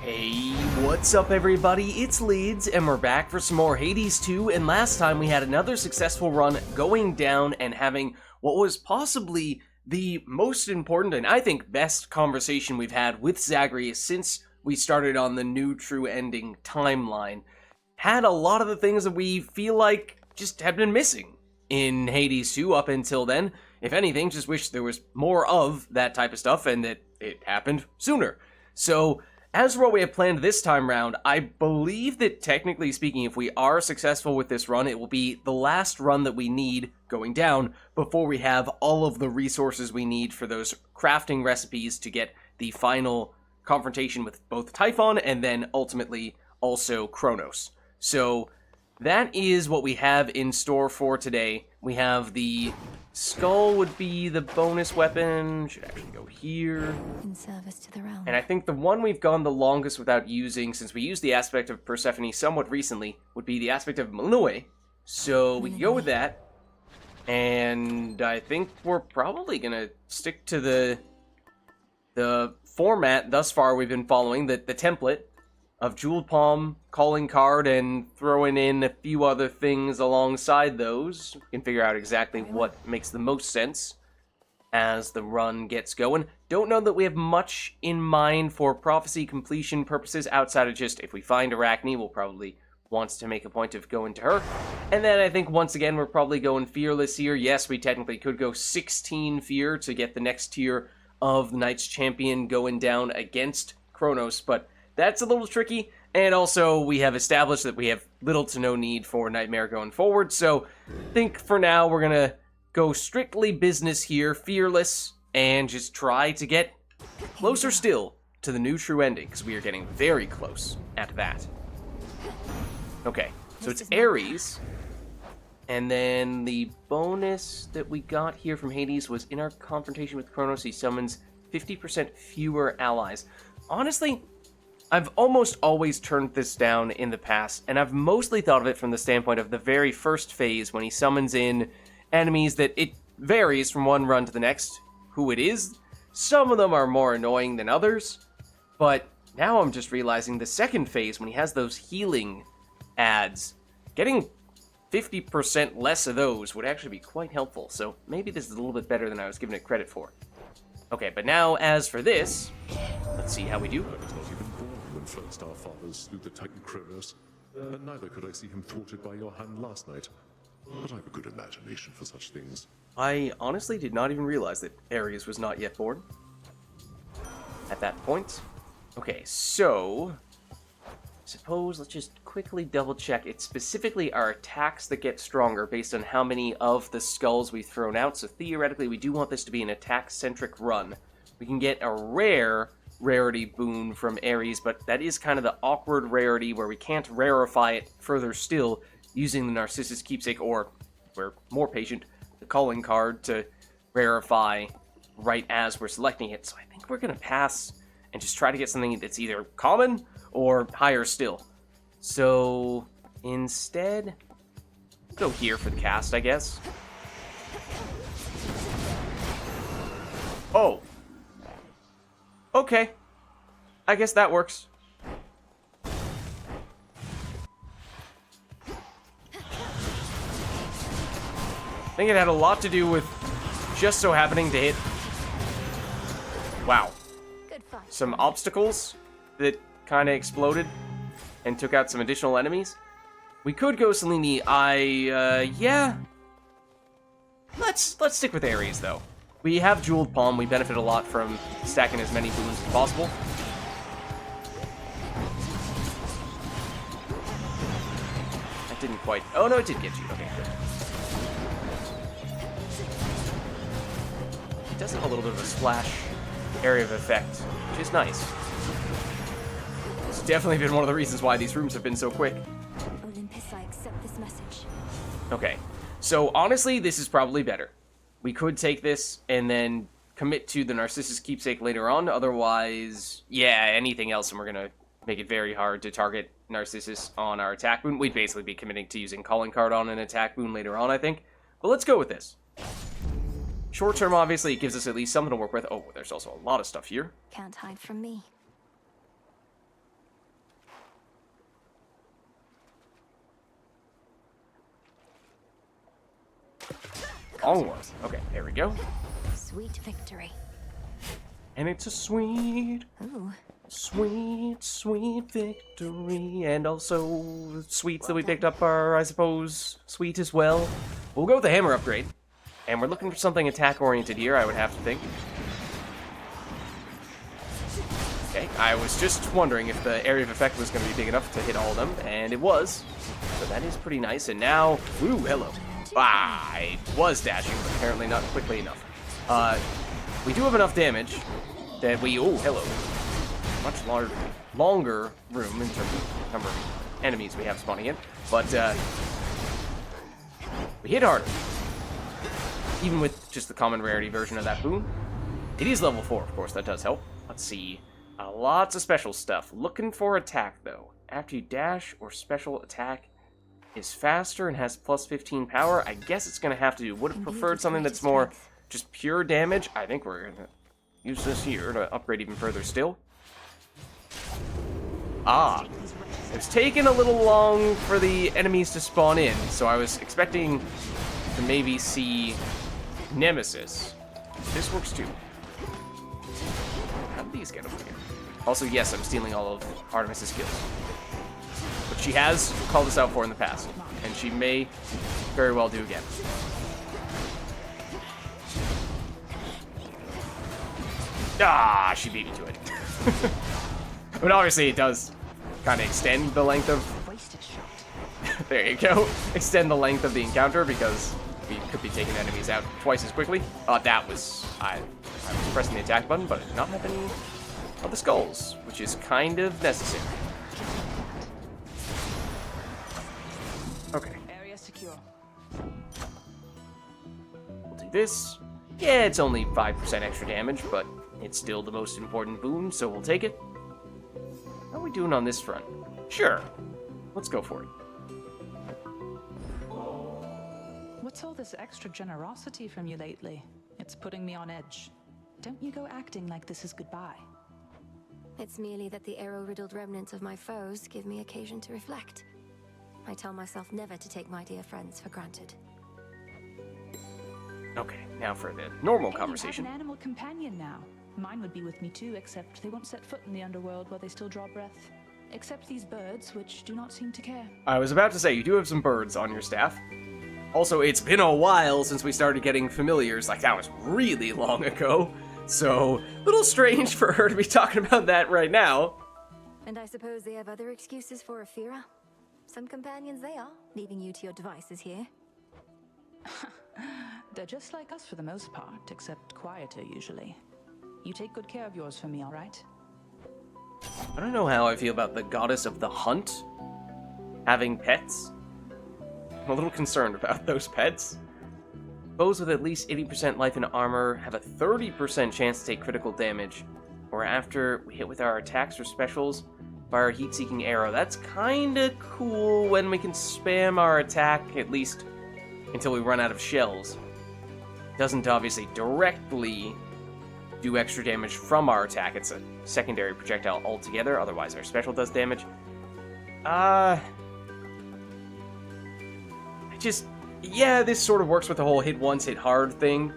Hey, what's up everybody? It's Leeds, and we're back for some more Hades 2, and last time we had another successful run going down and having what was possibly the most important and I think best conversation we've had with Zagreus since we started on the new true ending timeline. Had a lot of the things that we feel like just had been missing in Hades 2 up until then. If anything, just wish there was more of that type of stuff and that it happened sooner. So, as for what we have planned this time round, I believe that technically speaking, if we are successful with this run, it will be the last run that we need going down before we have all of the resources we need for those crafting recipes to get the final confrontation with both Typhon and then ultimately also Kronos. So that is what we have in store for today. We have the skull would be the bonus weapon. Should actually go here. In service to the realm. And I think the one we've gone the longest without using, since we used the aspect of Persephone somewhat recently, would be the aspect of Melinoe. So we can go with that. And I think we're probably going to stick to the format thus far we've been following, the template of Jeweled Palm, Calling Card, and throwing in a few other things alongside those. We can figure out exactly what makes the most sense as the run gets going. Don't know that we have much in mind for prophecy completion purposes outside of just if we find Arachne, we'll probably want to make a point of going to her. And then I think once again we're probably going Fearless here. Yes, we technically could go 16 Fear to get the next tier of the Knights Champion going down against Kronos, but that's a little tricky, and also we have established that we have little to no need for Nightmare going forward, so I think for now we're going to go strictly business here, Fearless, and just try to get closer still to the new true ending, because we are getting very close at that. Okay, so it's Ares, and then the bonus that we got here from Hades was in our confrontation with Kronos, he summons 50% fewer allies. Honestly, I've almost always turned this down in the past, and I've mostly thought of it from the standpoint of the very first phase when he summons in enemies that it varies from one run to the next who it is. Some of them are more annoying than others, but now I'm just realizing the second phase when he has those healing ads, getting 50% less of those would actually be quite helpful, so maybe this is a little bit better than I was giving it credit for. Okay, but now as for this, let's see how we do. I was not even born when first our fathers slew the Titan Kronos, and neither could I see him thwarted by your hand last night. But I have a good imagination for such things. I honestly did not even realize that Ares was not yet born at that point. Okay, so suppose let's just quickly double check. It's specifically our attacks that get stronger based on how many of the skulls we've thrown out. So theoretically, we do want this to be an attack-centric run. We can get a rare rarity boon from Ares, but that is kind of the awkward rarity where we can't rarefy it further still using the Narcissus Keepsake, or, we're more patient, the Calling Card to rarefy right as we're selecting it. So I think we're going to pass and just try to get something that's either common or higher still. So instead, go here for the cast, I guess. Oh. Okay. I guess that works. I think it had a lot to do with just so happening to hit, wow, some obstacles that kind of exploded and took out some additional enemies. We could go Selene. Yeah. Let's stick with Ares, though. We have Jeweled Palm. We benefit a lot from stacking as many boons as possible. That didn't quite... Oh, no, it did get you. Okay, good. It does have a little bit of a splash area of effect, which is nice. It's definitely been one of the reasons why these rooms have been so quick. Olympus, I accept this message. Okay, so honestly, this is probably better. We could take this and then commit to the Narcissus Keepsake later on. Otherwise, yeah, anything else, and we're going to make it very hard to target Narcissus on our attack boon. We'd basically be committing to using Calling Card on an attack boon later on, I think. But let's go with this. Short term, obviously, it gives us at least something to work with. Oh, there's also a lot of stuff here. Can't hide from me. long one. Okay, there we go. Sweet victory. And it's a sweet, Ooh. sweet, sweet victory. And also, sweets that we picked up are, I suppose, sweet as well. We'll go with the hammer upgrade. And we're looking for something attack-oriented here, I would have to think. Okay, I was just wondering if the area of effect was going to be big enough to hit all of them, and it was. So that is pretty nice. And now, ooh, hello. Ah, I was dashing, but apparently not quickly enough. We do have enough damage that we, oh, hello. Much longer room in terms of number of enemies we have spawning in, but we hit harder. Even with just the common rarity version of that boon. It is level 4, of course, that does help. Let's see. Lots of special stuff. Looking for attack, though. After you dash or special attack is faster and has plus 15 power, I guess it's going to have to do. Would have preferred something that's more just pure damage. I think we're going to use this here to upgrade even further still. Ah. It was taking a little long for the enemies to spawn in, so I was expecting to maybe see Nemesis. This works too. How did these get over here? Also, yes, I'm stealing all of Artemis's kills. But she has called us out for in the past, and she may very well do again. Ah, she beat me to it. But obviously it does kind of extend the length of... There you go. Extend the length of the encounter because we could be taking enemies out twice as quickly. That was... I was pressing the attack button, but I did not have any of the skulls, which is kind of necessary. Okay. Area secure. We'll do this. Yeah, it's only 5% extra damage, but it's still the most important boon, so we'll take it. How are we doing on this front? Sure. Let's go for it. What's all this extra generosity from you lately? It's putting me on edge. Don't you go acting like this is goodbye. It's merely that the arrow-riddled remnants of my foes give me occasion to reflect. I tell myself never to take my dear friends for granted. Okay, now for the normal Hey, conversation. you have an animal companion now. Mine would be with me too, except they won't set foot in the underworld where they still draw breath. Except these birds, which do not seem to care. I was about to say, you do have some birds on your staff. Also, it's been a while since we started getting familiars. Like, that was really long ago. So, a little strange for her to be talking about that right now. And I suppose they have other excuses for Ophira? Some companions they are, leaving you to your devices here. They're just like us for the most part, except quieter usually. You take good care of yours for me, all right? I don't know how I feel about the goddess of the hunt having pets. I'm a little concerned about those pets. Foes with at least 80% life and armor have a 30% chance to take critical damage, or after we hit with our attacks or specials, fire a heat-seeking arrow. That's kinda cool when we can spam our attack, at least until we run out of shells. Doesn't obviously directly do extra damage from our attack. It's a secondary projectile altogether, otherwise our special does damage. Yeah, this sort of works with the whole hit once, hit hard thing,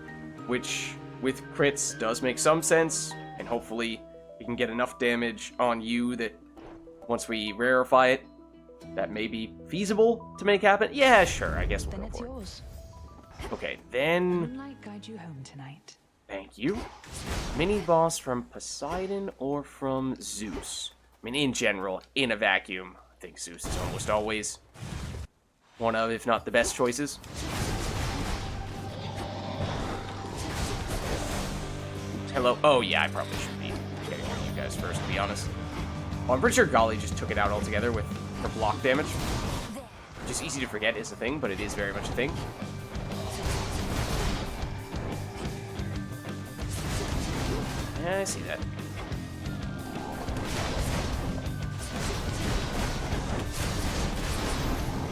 which with crits does make some sense, and hopefully we can get enough damage on you that once we rarefy it, that may be feasible to make happen. Yeah, sure, I guess we'll Then go it's for yours. it. Okay, then... Moonlight guide you home tonight. Thank you. Mini-boss from Poseidon or from Zeus? I mean, in general, in a vacuum, I think Zeus is almost always one of, if not the best choices. Hello? Oh, yeah, I probably should be getting rid of you guys first, to be honest. Well, I'm pretty sure Golly just took it out altogether with her block damage. Which is easy to forget is a thing, but it is very much a thing. Yeah, I see that.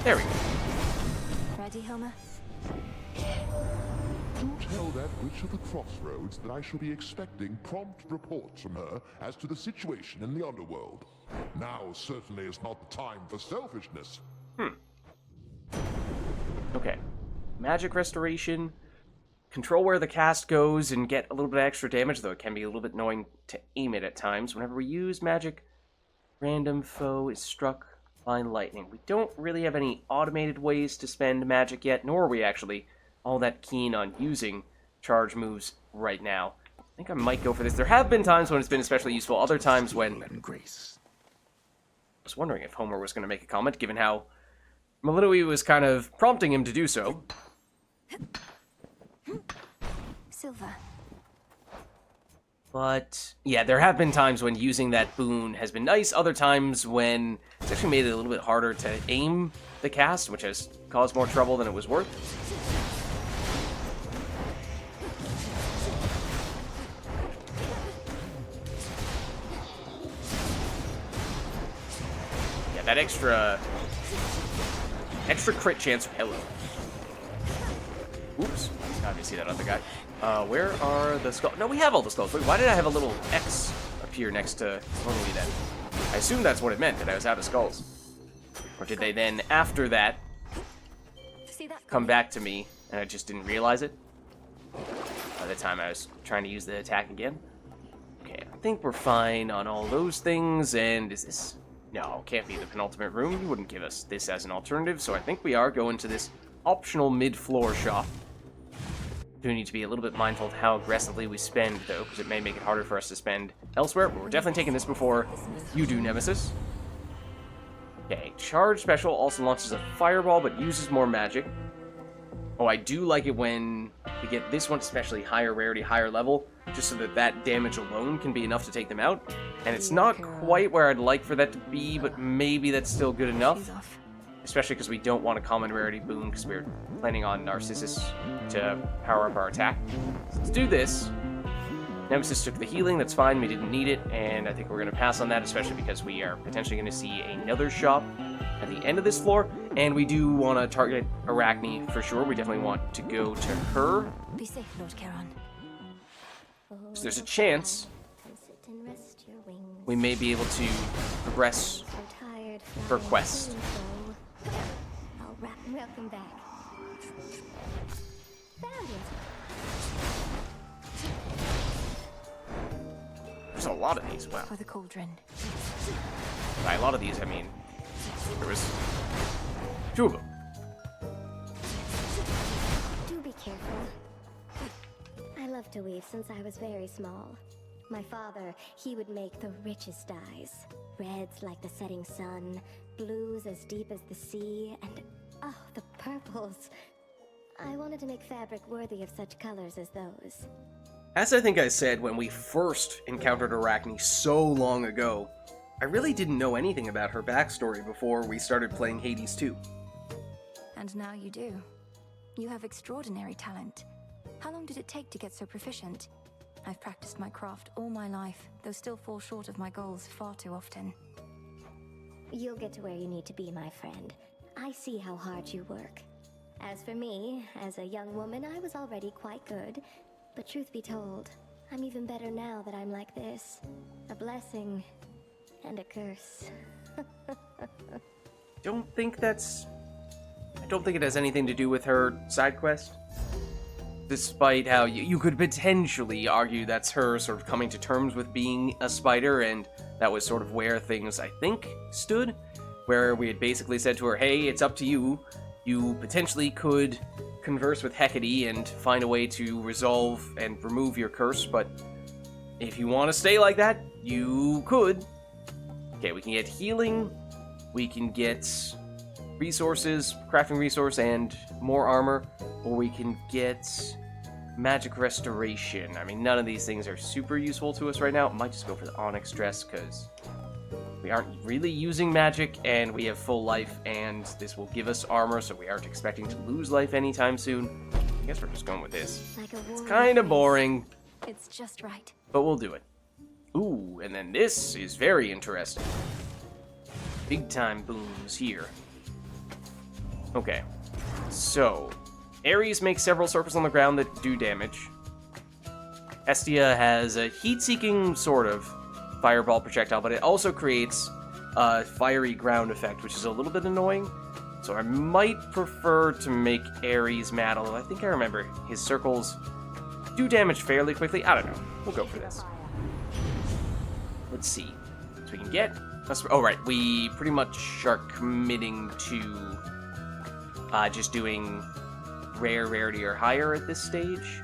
There we go. Ready, Homer? Tell that witch of the crossroads that I shall be expecting prompt reports from her as to the situation in the underworld. Now certainly is not the time for selfishness. Okay. Magic restoration, control where the cast goes and get a little bit of extra damage, though it can be a little bit annoying to aim it at times. Whenever we use magic, random foe is struck by lightning. We don't really have any automated ways to spend magic yet, nor are we actually all that keen on using charge moves right now. I think I might go for this. There have been times when it's been especially useful, other times when... Grace. I was wondering if Homer was going to make a comment, given how Melinoe was kind of prompting him to do so. Silver. But, yeah, there have been times when using that boon has been nice, other times when it's actually made it a little bit harder to aim the cast, which has caused more trouble than it was worth. Yeah, that extra crit chance. Hello. Oops. Now you see that other guy. Where are the skulls? No, we have all the skulls. Wait, why did I have a little X appear next to Melinoe then? I assume that's what it meant, that I was out of skulls. Or did they then, after that, come back to me, and I just didn't realize it? By the time I was trying to use the attack again? Okay, I think we're fine on all those things, and is this... No, can't be the penultimate room. You wouldn't give us this as an alternative, so I think we are going to this optional mid-floor shop. Do need to be a little bit mindful of how aggressively we spend, though, because it may make it harder for us to spend elsewhere, but we're definitely taking this before you do, Nemesis. Okay, Charge Special also launches a fireball, but uses more magic. Oh, I do like it when we get this one, especially higher rarity, higher level, just so that that damage alone can be enough to take them out. And it's not quite where I'd like for that to be, but maybe that's still good enough. Especially because we don't want a common rarity boon, because we're planning on Narcissus to power up our attack. So let's do this. Nemesis took the healing, that's fine, we didn't need it, and I think we're going to pass on that, especially because we are potentially going to see another shop at the end of this floor, and we do want to target Arachne for sure. We definitely want to go to her. Be safe, Lord Charon. So there's a chance we may be able to progress her quest. Welcome back. Found it. There's a lot of these, wow. For the cauldron. By a lot of these, I mean, there was 2 of them. Do be careful. I love to weave since I was very small. My father, he would make the richest dyes. Reds like the setting sun, blues as deep as the sea, and oh, the purples. I wanted to make fabric worthy of such colors as those. As I think I said when we first encountered Arachne so long ago, I really didn't know anything about her backstory before we started playing Hades 2. And now you do. You have extraordinary talent. How long did it take to get so proficient? I've practiced my craft all my life, though still fall short of my goals far too often. You'll get to where you need to be, my friend. I see how hard you work. As for me, as a young woman, I was already quite good. But truth be told, I'm even better now that I'm like this. A blessing and a curse. I don't think it has anything to do with her side quest. Despite how you could potentially argue that's her sort of coming to terms with being a spider, and that was sort of where things, I think, stood. Where we had basically said to her, hey, it's up to you. You potentially could converse with Hecate and find a way to resolve and remove your curse, but if you want to stay like that, you could. Okay, we can get healing, we can get resources, crafting resource, and more armor, or we can get magic restoration. I mean, none of these things are super useful to us right now. I might just go for the onyx dress, because we aren't really using magic, and we have full life, and this will give us armor, so we aren't expecting to lose life anytime soon. I guess we're just going with this. Like a It's kind of boring, It's just right. but we'll do it. Ooh, and then this is very interesting. Big time booms here. Okay, so Ares makes several circles on the ground that do damage. Estia has a heat-seeking sort of fireball projectile, but it also creates a fiery ground effect, which is a little bit annoying. So I might prefer to make Ares mad, although I think I remember his circles do damage fairly quickly. I don't know. We'll go for this. Let's see. So we can get... Oh, right. We pretty much are committing to just doing rare, rarity, or higher at this stage.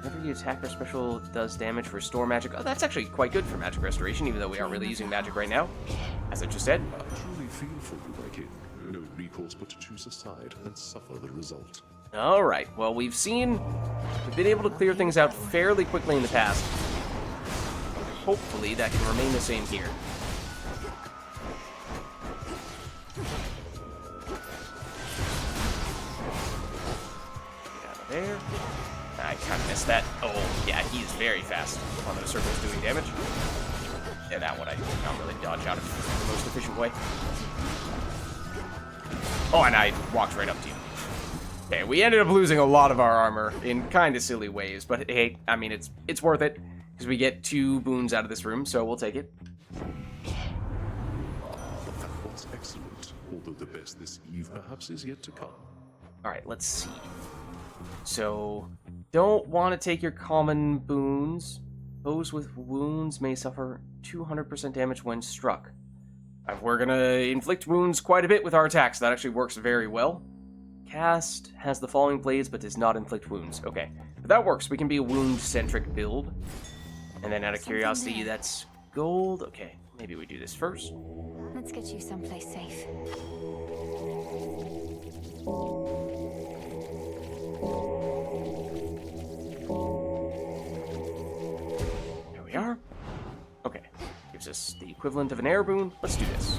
Whenever you attack or special does damage for restore magic. Oh, that's actually quite good for magic restoration, even though we aren't really using magic right now, as I just said. I truly feel for you, my king. No recourse but to choose a side and suffer the result. Alright, well, we've been able to clear things out fairly quickly in the past. Hopefully that can remain the same here. Get out of there. I kind of missed that. Oh, yeah, he's very fast on those circles doing damage. Yeah, that one I can't really dodge out of in the most efficient way. Oh, and I walked right up to you. Okay, we ended up losing a lot of our armor in kind of silly ways, but hey, I mean, it's worth it, because we get 2 boons out of this room, so we'll take it. That was excellent, although the best this eve perhaps is yet to come. Alright, let's see. So, don't want to take your common boons. Foes with wounds may suffer 200% damage when struck. We're going to inflict wounds quite a bit with our attacks. That actually works very well. Cast has the following blades, but does not inflict wounds. Okay, but that works. We can be a wound-centric build. And then out of curiosity, that's gold. Okay, maybe we do this first. Let's get you someplace safe. There we are. Okay, gives us the equivalent of an air boon. Let's do this.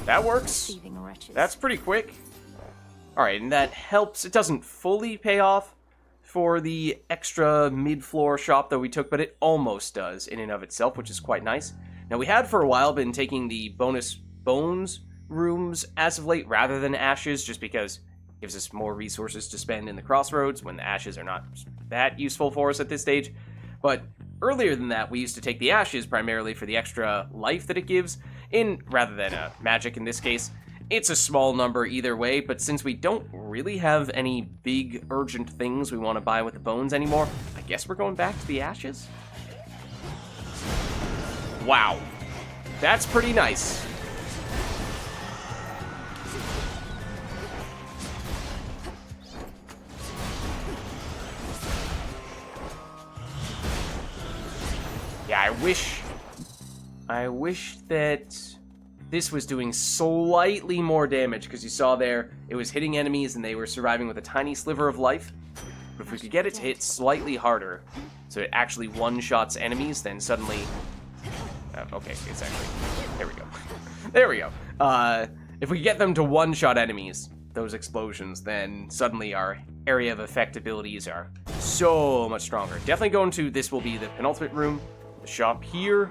That works. That's pretty quick. Alright, and that helps. It doesn't fully pay off for the extra mid-floor shop that we took, but it almost does in and of itself, which is quite nice. Now, we had for a while been taking the bonus bones rooms as of late rather than ashes, just because it gives us more resources to spend in the crossroads when the ashes are not that useful for us at this stage. But earlier than that, we used to take the ashes primarily for the extra life that it gives, rather than magic in this case. It's a small number either way, but since we don't really have any big urgent things we want to buy with the bones anymore, I guess we're going back to the ashes? Wow. That's pretty nice. Yeah, I wish that this was doing slightly more damage, because you saw there, it was hitting enemies and they were surviving with a tiny sliver of life. But if we could get it to hit slightly harder, so it actually one-shots enemies, then suddenly... okay, it's actually... There we go. There we go. If we get them to one-shot enemies, those explosions, then suddenly our area of effect abilities are so much stronger. Definitely going to... This will be the penultimate room, the shop here,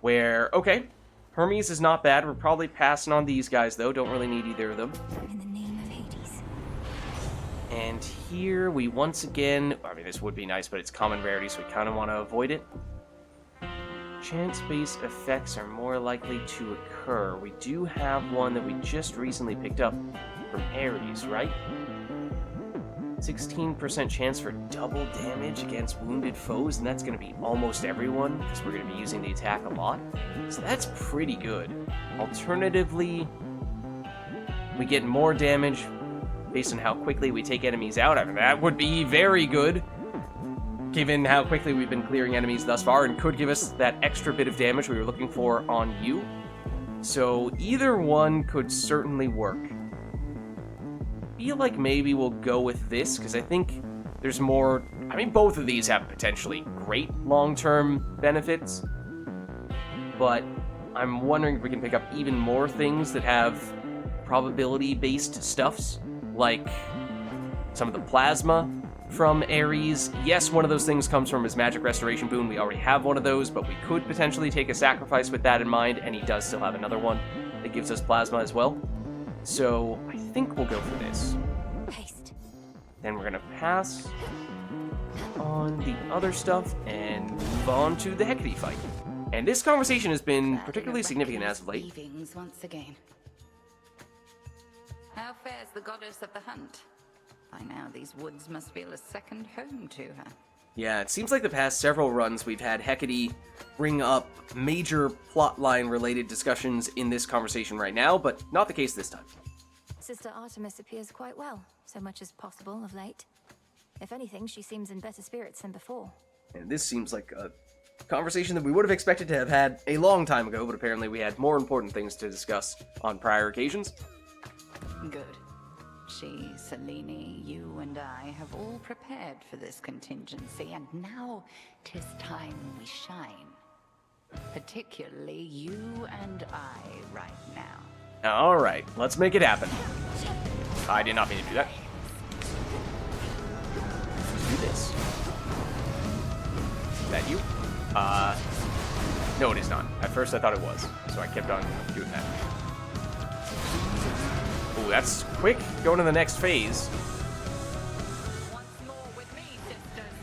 where... Okay. Hermes is not bad. We're probably passing on these guys, though. Don't really need either of them. In the name of Hades. And here we once again... I mean, this would be nice, but it's common rarity, so we kind of want to avoid it. Chance-based effects are more likely to occur. We do have one that we just recently picked up from Ares, right? 16% chance for double damage against wounded foes, and that's going to be almost everyone, because we're going to be using the attack a lot. So that's pretty good. Alternatively, we get more damage based on how quickly we take enemies out. I mean, that would be very good, given how quickly we've been clearing enemies thus far, and could give us that extra bit of damage we were looking for on you. So either one could certainly work. I feel like maybe we'll go with this, because I think there's more... I mean, both of these have potentially great long-term benefits, but I'm wondering if we can pick up even more things that have probability-based stuffs, like some of the plasma from Ares. Yes, one of those things comes from his magic restoration boon. We already have one of those, but we could potentially take a sacrifice with that in mind, and he does still have another one that gives us plasma as well. So I think we'll go for this. Haste. Then we're gonna pass. on the other stuff and move on to the Hecate fight. And this conversation has been particularly significant as of late. Weavings once again. How fares the goddess of the hunt? By now, these woods must feel a second home to her. Yeah, it seems like the past several runs we've had Hecate bring up major plotline related discussions in this conversation right now, but not the case this time. Sister Artemis appears quite well, so much as possible of late. If anything, she seems in better spirits than before. And this seems like a conversation that we would have expected to have had a long time ago, but apparently we had more important things to discuss on prior occasions. Good. She, Selene, you and I have all prepared for this contingency, and now 'tis time we shine. Particularly you and I right now. Alright, let's make it happen. I did not mean to do that. Let's do this. Is that you? No it is not. At first I thought it was, so I kept on doing that. Ooh, that's quick. Going to the next phase. Once more with me, sisters.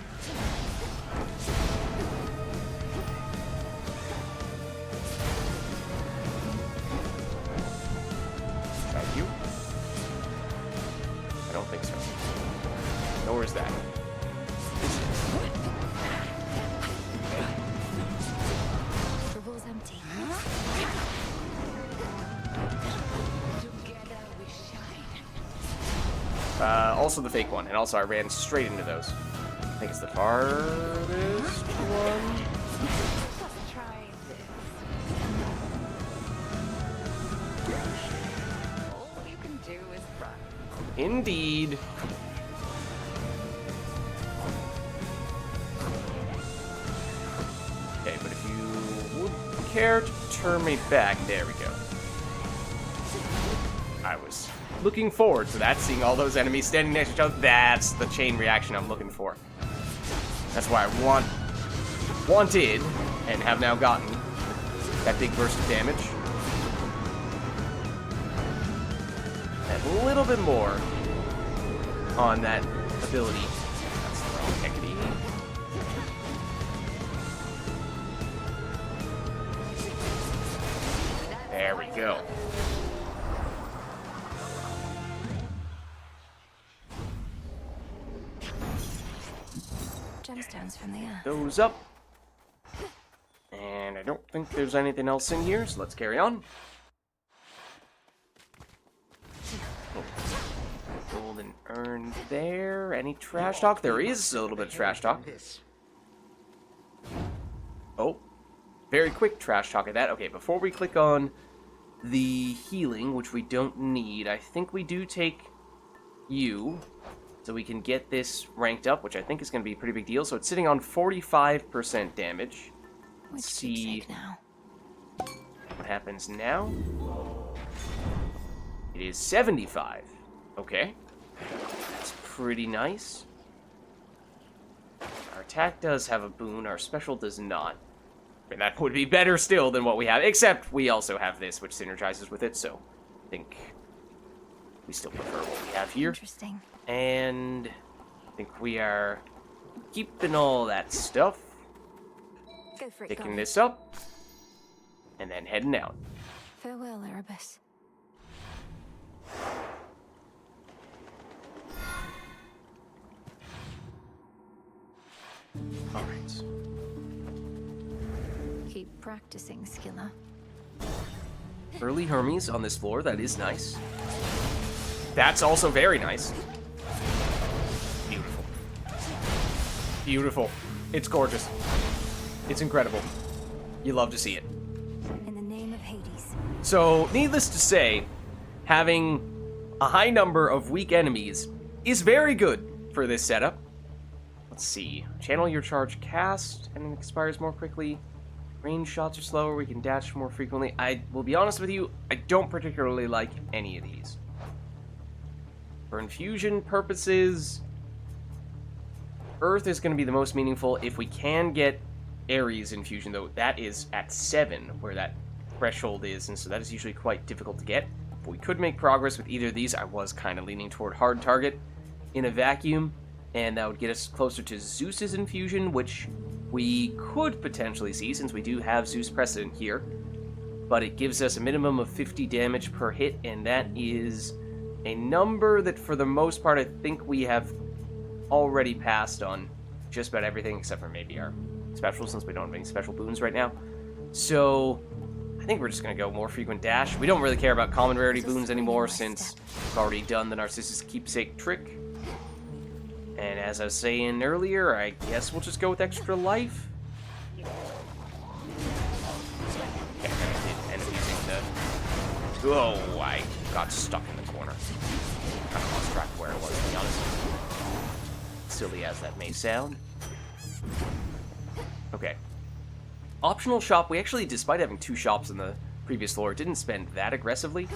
Is that you? I don't think so. Nor is that. The wall's empty. Together we shine. Also the fake one, and also I ran straight into those. I think it's the farthest one. Let's try this. All you can do is run. Indeed. Okay, but if you would care to turn me back, there we go. I was looking forward to that, seeing all those enemies standing next to each other. That's the chain reaction I'm looking for. That's why I wanted, and have now gotten, that big burst of damage. And a little bit more on that ability. That's the wrong Hecate. There we go. Gemstones from the earth. Those up. And I don't think there's anything else in here, so let's carry on. Oh. Golden urn there. Any trash talk? There is a little bit of trash talk. Oh. Very quick trash talk at that. Okay, before we click on the healing, which we don't need, I think we do take you, so we can get this ranked up, which I think is going to be a pretty big deal. So it's sitting on 45% damage. Which Let's keeps see safe now. what happens now. It is 75. Okay. That's pretty nice. Our attack does have a boon. Our special does not. And that would be better still than what we have. Except we also have this, which synergizes with it. So I think we still prefer what we have here. Interesting. And I think we are keeping all that stuff. Go for it, Picking Goblin. this up. And then heading out. Farewell, Erebus. Alright. Keep practicing, Skilla. Early Hermes on this floor. That is nice. That's also very nice. Beautiful. Beautiful. It's gorgeous. It's incredible. You love to see it. In the name of Hades. So, needless to say, having a high number of weak enemies is very good for this setup. Let's see. Channel your charge cast, and it expires more quickly. Range shots are slower, we can dash more frequently. I will be honest with you, I don't particularly like any of these. For infusion purposes, Earth is going to be the most meaningful. If we can get Ares infusion, though, that is at 7, where that threshold is, and so that is usually quite difficult to get. If we could make progress with either of these, I was kind of leaning toward hard target in a vacuum. and that would get us closer to Zeus's infusion, which we could potentially see since we do have Zeus precedent here. But it gives us a minimum of 50 damage per hit, and that is a number that for the most part I think we have already passed on just about everything except for maybe our special, since we don't have any special boons right now. So I think we're just going to go more frequent dash. We don't really care about common rarity boons anymore since we've already done the Narcissus Keepsake trick. And as I was saying earlier, I guess we'll just go with extra life. Okay, I did end up using the... Oh, I got stuck in the corner. Kind of lost track of where I was, to be honest. Silly as that may sound. Okay. Optional shop, we actually, despite having 2 shops in the previous lore, didn't spend that aggressively.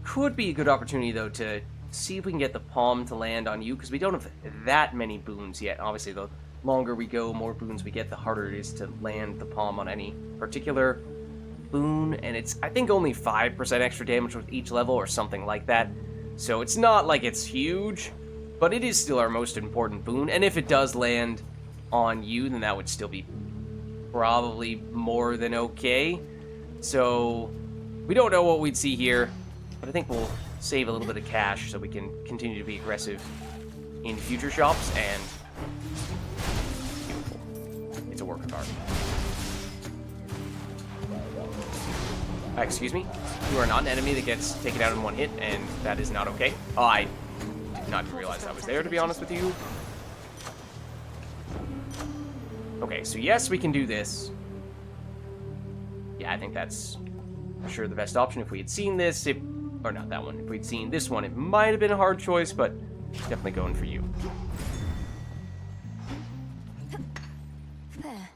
Could be a good opportunity, though, to see if we can get the palm to land on you, because we don't have that many boons yet. Obviously, the longer we go, more boons we get, the harder it is to land the palm on any particular boon, and it's, I think, only 5% extra damage with each level, or something like that. So it's not like it's huge, but it is still our most important boon, and if it does land on you, then that would still be probably more than okay. So we don't know what we'd see here, but I think we'll save a little bit of cash so we can continue to be aggressive in future shops, and beautiful. It's a work of art. Excuse me? You are not an enemy that gets taken out in one hit, and that is not okay. Oh, I did not even realize that was there, to be honest with you. Okay, so yes, we can do this. Yeah, I think that's for sure the best option. If we had seen this, or not that one, if we'd seen this one, it might have been a hard choice, but definitely going for you. There.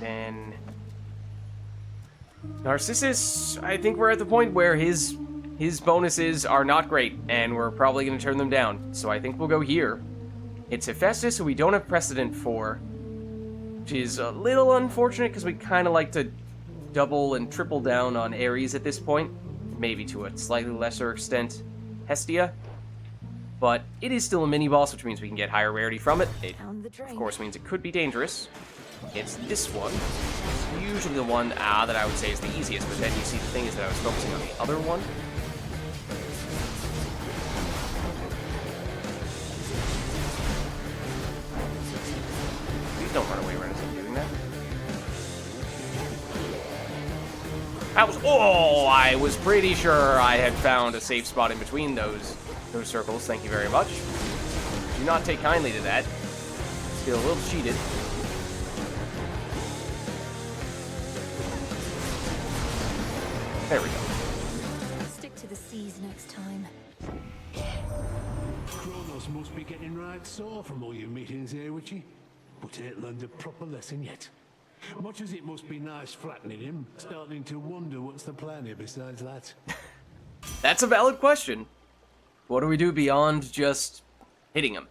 And then Narcissus, I think we're at the point where his bonuses are not great, and we're probably going to turn them down. So I think we'll go here. It's Hephaestus, who we don't have precedent for, which is a little unfortunate because we kind of like to double and triple down on Ares at this point. Maybe to a slightly lesser extent Hestia. But it is still a mini-boss, which means we can get higher rarity from it. It, of course, means it could be dangerous. It's this one. It's usually the one that I would say is the easiest, but then you see the thing is that I was focusing on the other one. Please don't run away right as I'm doing that. I was pretty sure I had found a safe spot in between those circles. Thank you very much. Do not take kindly to that. Feel a little cheated. There we go. Stick to the seas next time. Kronos must be getting right sore from all your meetings here, Witchy. But ain't learned a proper lesson yet. Much as it must be nice flattening him, starting to wonder what's the plan here besides that. That's a valid question. What do we do beyond just hitting him?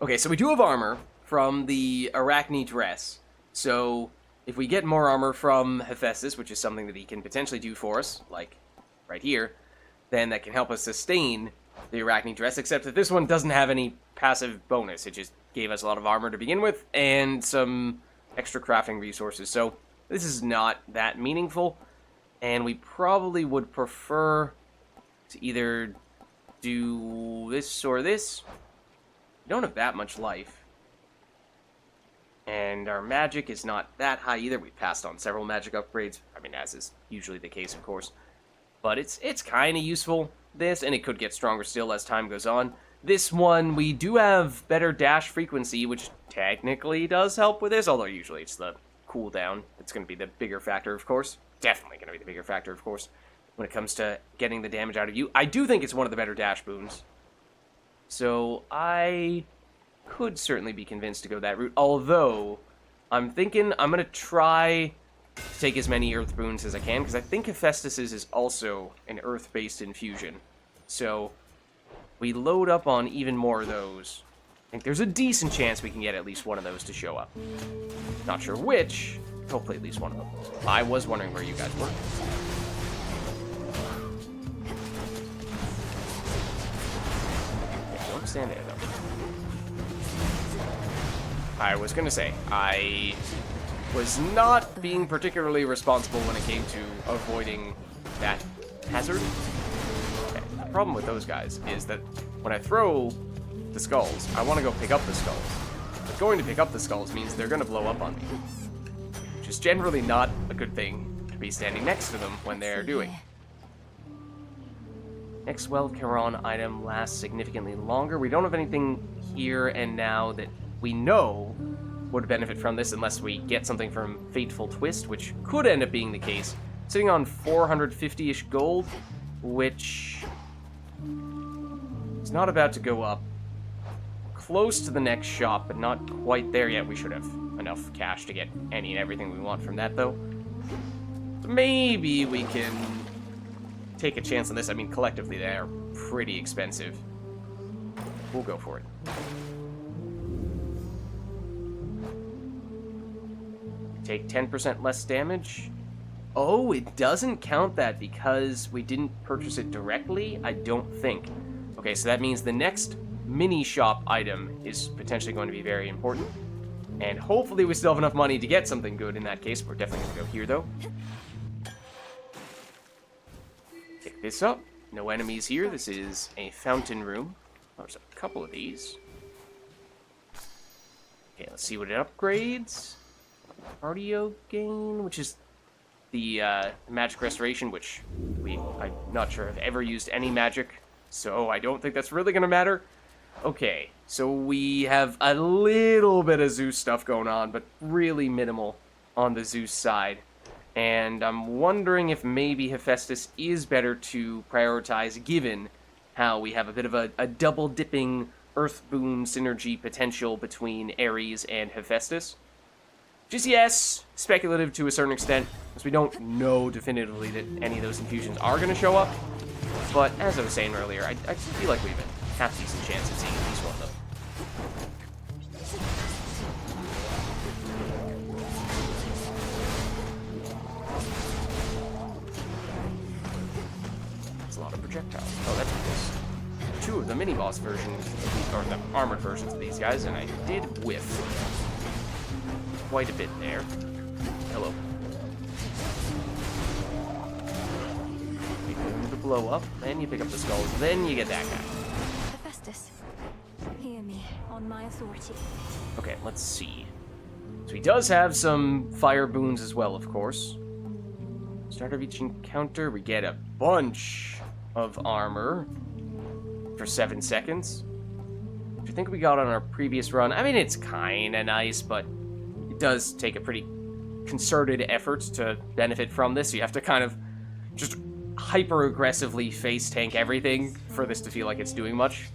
Okay, so we do have armor from the Arachne dress. So if we get more armor from Hephaestus, which is something that he can potentially do for us, like right here, then that can help us sustain the Arachne dress, except that this one doesn't have any passive bonus. It just gave us a lot of armor to begin with, and some extra crafting resources. So this is not that meaningful, and we probably would prefer to either do this or this. We don't have that much life. And our magic is not that high either. We've passed on several magic upgrades. I mean, as is usually the case, of course. But it's kind of useful, this, and it could get stronger still as time goes on. This one, we do have better dash frequency, which technically does help with this, although usually it's the cooldown that's going to be the bigger factor, of course. Definitely going to be the bigger factor, of course, when it comes to getting the damage out of you. I do think it's one of the better dash boons. So I could certainly be convinced to go that route, although I'm thinking I'm going to try to take as many earth boons as I can, because I think Hephaestus's is also an earth-based infusion. So we load up on even more of those. I think there's a decent chance we can get at least one of those to show up. Not sure which. Hopefully at least one of them. I was wondering where you guys were. Okay, don't stand there, though. I was gonna say, I was not being particularly responsible when it came to avoiding that hazard. Okay, the problem with those guys is that when I throw the skulls, I want to go pick up the skulls. But going to pick up the skulls means they're gonna blow up on me, which is generally not a good thing to be standing next to them when they're doing. Next Well-Charon item lasts significantly longer. We don't have anything here and now that we know would benefit from this unless we get something from Fateful Twist, which could end up being the case. Sitting on 450-ish gold, which is not about to go up. Close to the next shop, but not quite there yet. We should have enough cash to get any and everything we want from that, though. So maybe we can take a chance on this. I mean, collectively, they are pretty expensive. We'll go for it. Take 10% less damage. Oh, it doesn't count that because we didn't purchase it directly, I don't think. Okay, so that means the next mini shop item is potentially going to be very important. And hopefully we still have enough money to get something good in that case. We're definitely going to go here, though. Pick this up. No enemies here. This is a fountain room. Oh, there's a couple of these. Okay, let's see what it upgrades. Cardio gain, which is the magic restoration, which I'm not sure I've ever used any magic, so I don't think that's really going to matter. Okay, so we have a little bit of Zeus stuff going on, but really minimal on the Zeus side. And I'm wondering if maybe Hephaestus is better to prioritize, given how we have a bit of a double-dipping Earth Boon synergy potential between Ares and Hephaestus. Just yes, speculative to a certain extent, because we don't know definitively that any of those infusions are going to show up. But as I was saying earlier, I feel like we have a half-decent chance of seeing at least one of them. That's a lot of projectiles. Oh, that's because 2 of the mini-boss versions, or the armored versions of these guys, and I did whiff quite a bit there. Hello. You go to blow up, then you pick up the skulls, then you get that guy. Hephaestus, hear me on my authority. Okay, let's see. So he does have some fire boons as well, of course. Start of each encounter, we get a bunch of armor for 7 seconds. Which I think we got on our previous run. I mean, it's kinda nice, but it does take a pretty concerted effort to benefit from this. You have to kind of just hyper-aggressively face tank everything for this to feel like it's doing much.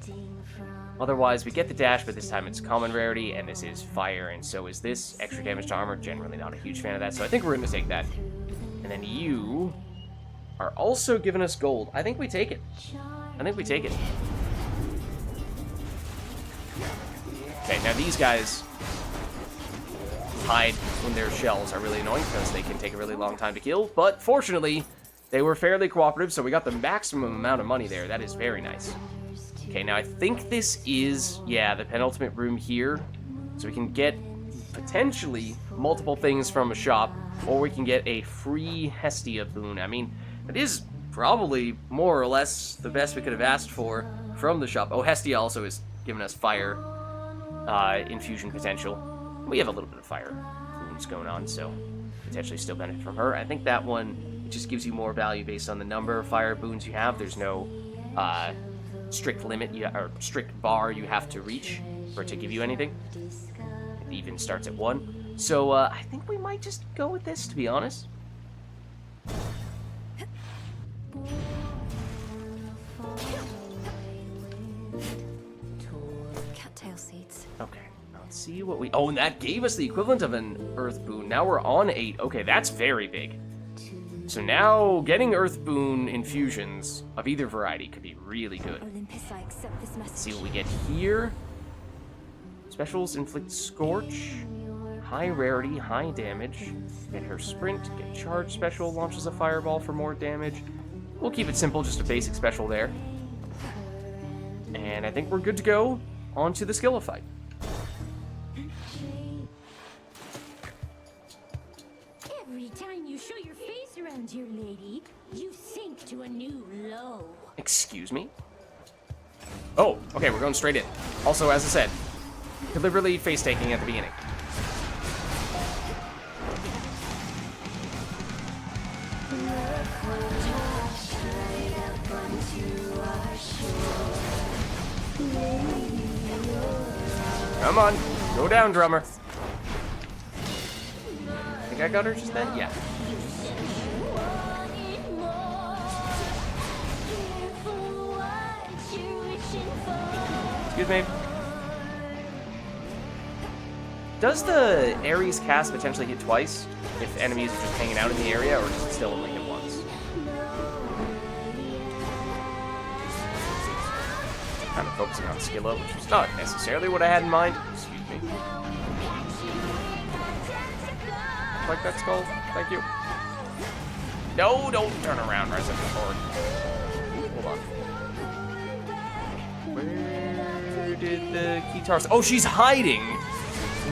Otherwise, we get the dash, but this time it's common rarity, and this is fire, and so is this. Extra damage to armor, generally not a huge fan of that, so I think we're going to take that. And then you are also giving us gold. I think we take it. I think we take it. Okay, now these guys hide in their shells are really annoying because they can take a really long time to kill, but fortunately, they were fairly cooperative, so we got the maximum amount of money there. That is very nice. Okay, now I think this is, yeah, the penultimate room here, so we can get potentially multiple things from a shop, or we can get a free Hestia boon. I mean, it is probably more or less the best we could have asked for from the shop. Oh, Hestia also is giving us fire infusion potential. We have a little bit of fire boons going on, so potentially still benefit from her. I think that one just gives you more value based on the number of fire boons you have. There's no strict limit or strict bar you have to reach for it to give you anything. It even starts at 1. So I think we might just go with this, to be honest. Cattail seeds. Okay. Let's see what we... Oh, and that gave us the equivalent of an Earth Boon. Now we're on 8. Okay, that's very big. So now getting Earth Boon infusions of either variety could be really good. Olympus, I accept this message. Let's see what we get here. Specials inflict Scorch. High rarity, high damage. Get her sprint. Get charge special. Launches a fireball for more damage. We'll keep it simple, just a basic special there. And I think we're good to go. On to the Skillify. dear lady. You sink to a new low. Excuse me? Oh, okay, we're going straight in. Also, as I said, deliberately face-taking at the beginning. Come on, go down, drummer. Think I got her just then? Yeah. Excuse me. Does the Ares cast potentially hit twice if enemies are just hanging out in the area, or does it still only hit once? Kind of focusing on Skilla, which was not necessarily what I had in mind. Excuse me. Like that skull? Thank you. No, don't turn around, Rise up forward. Hold on. Where did the Kitars... Oh, she's hiding!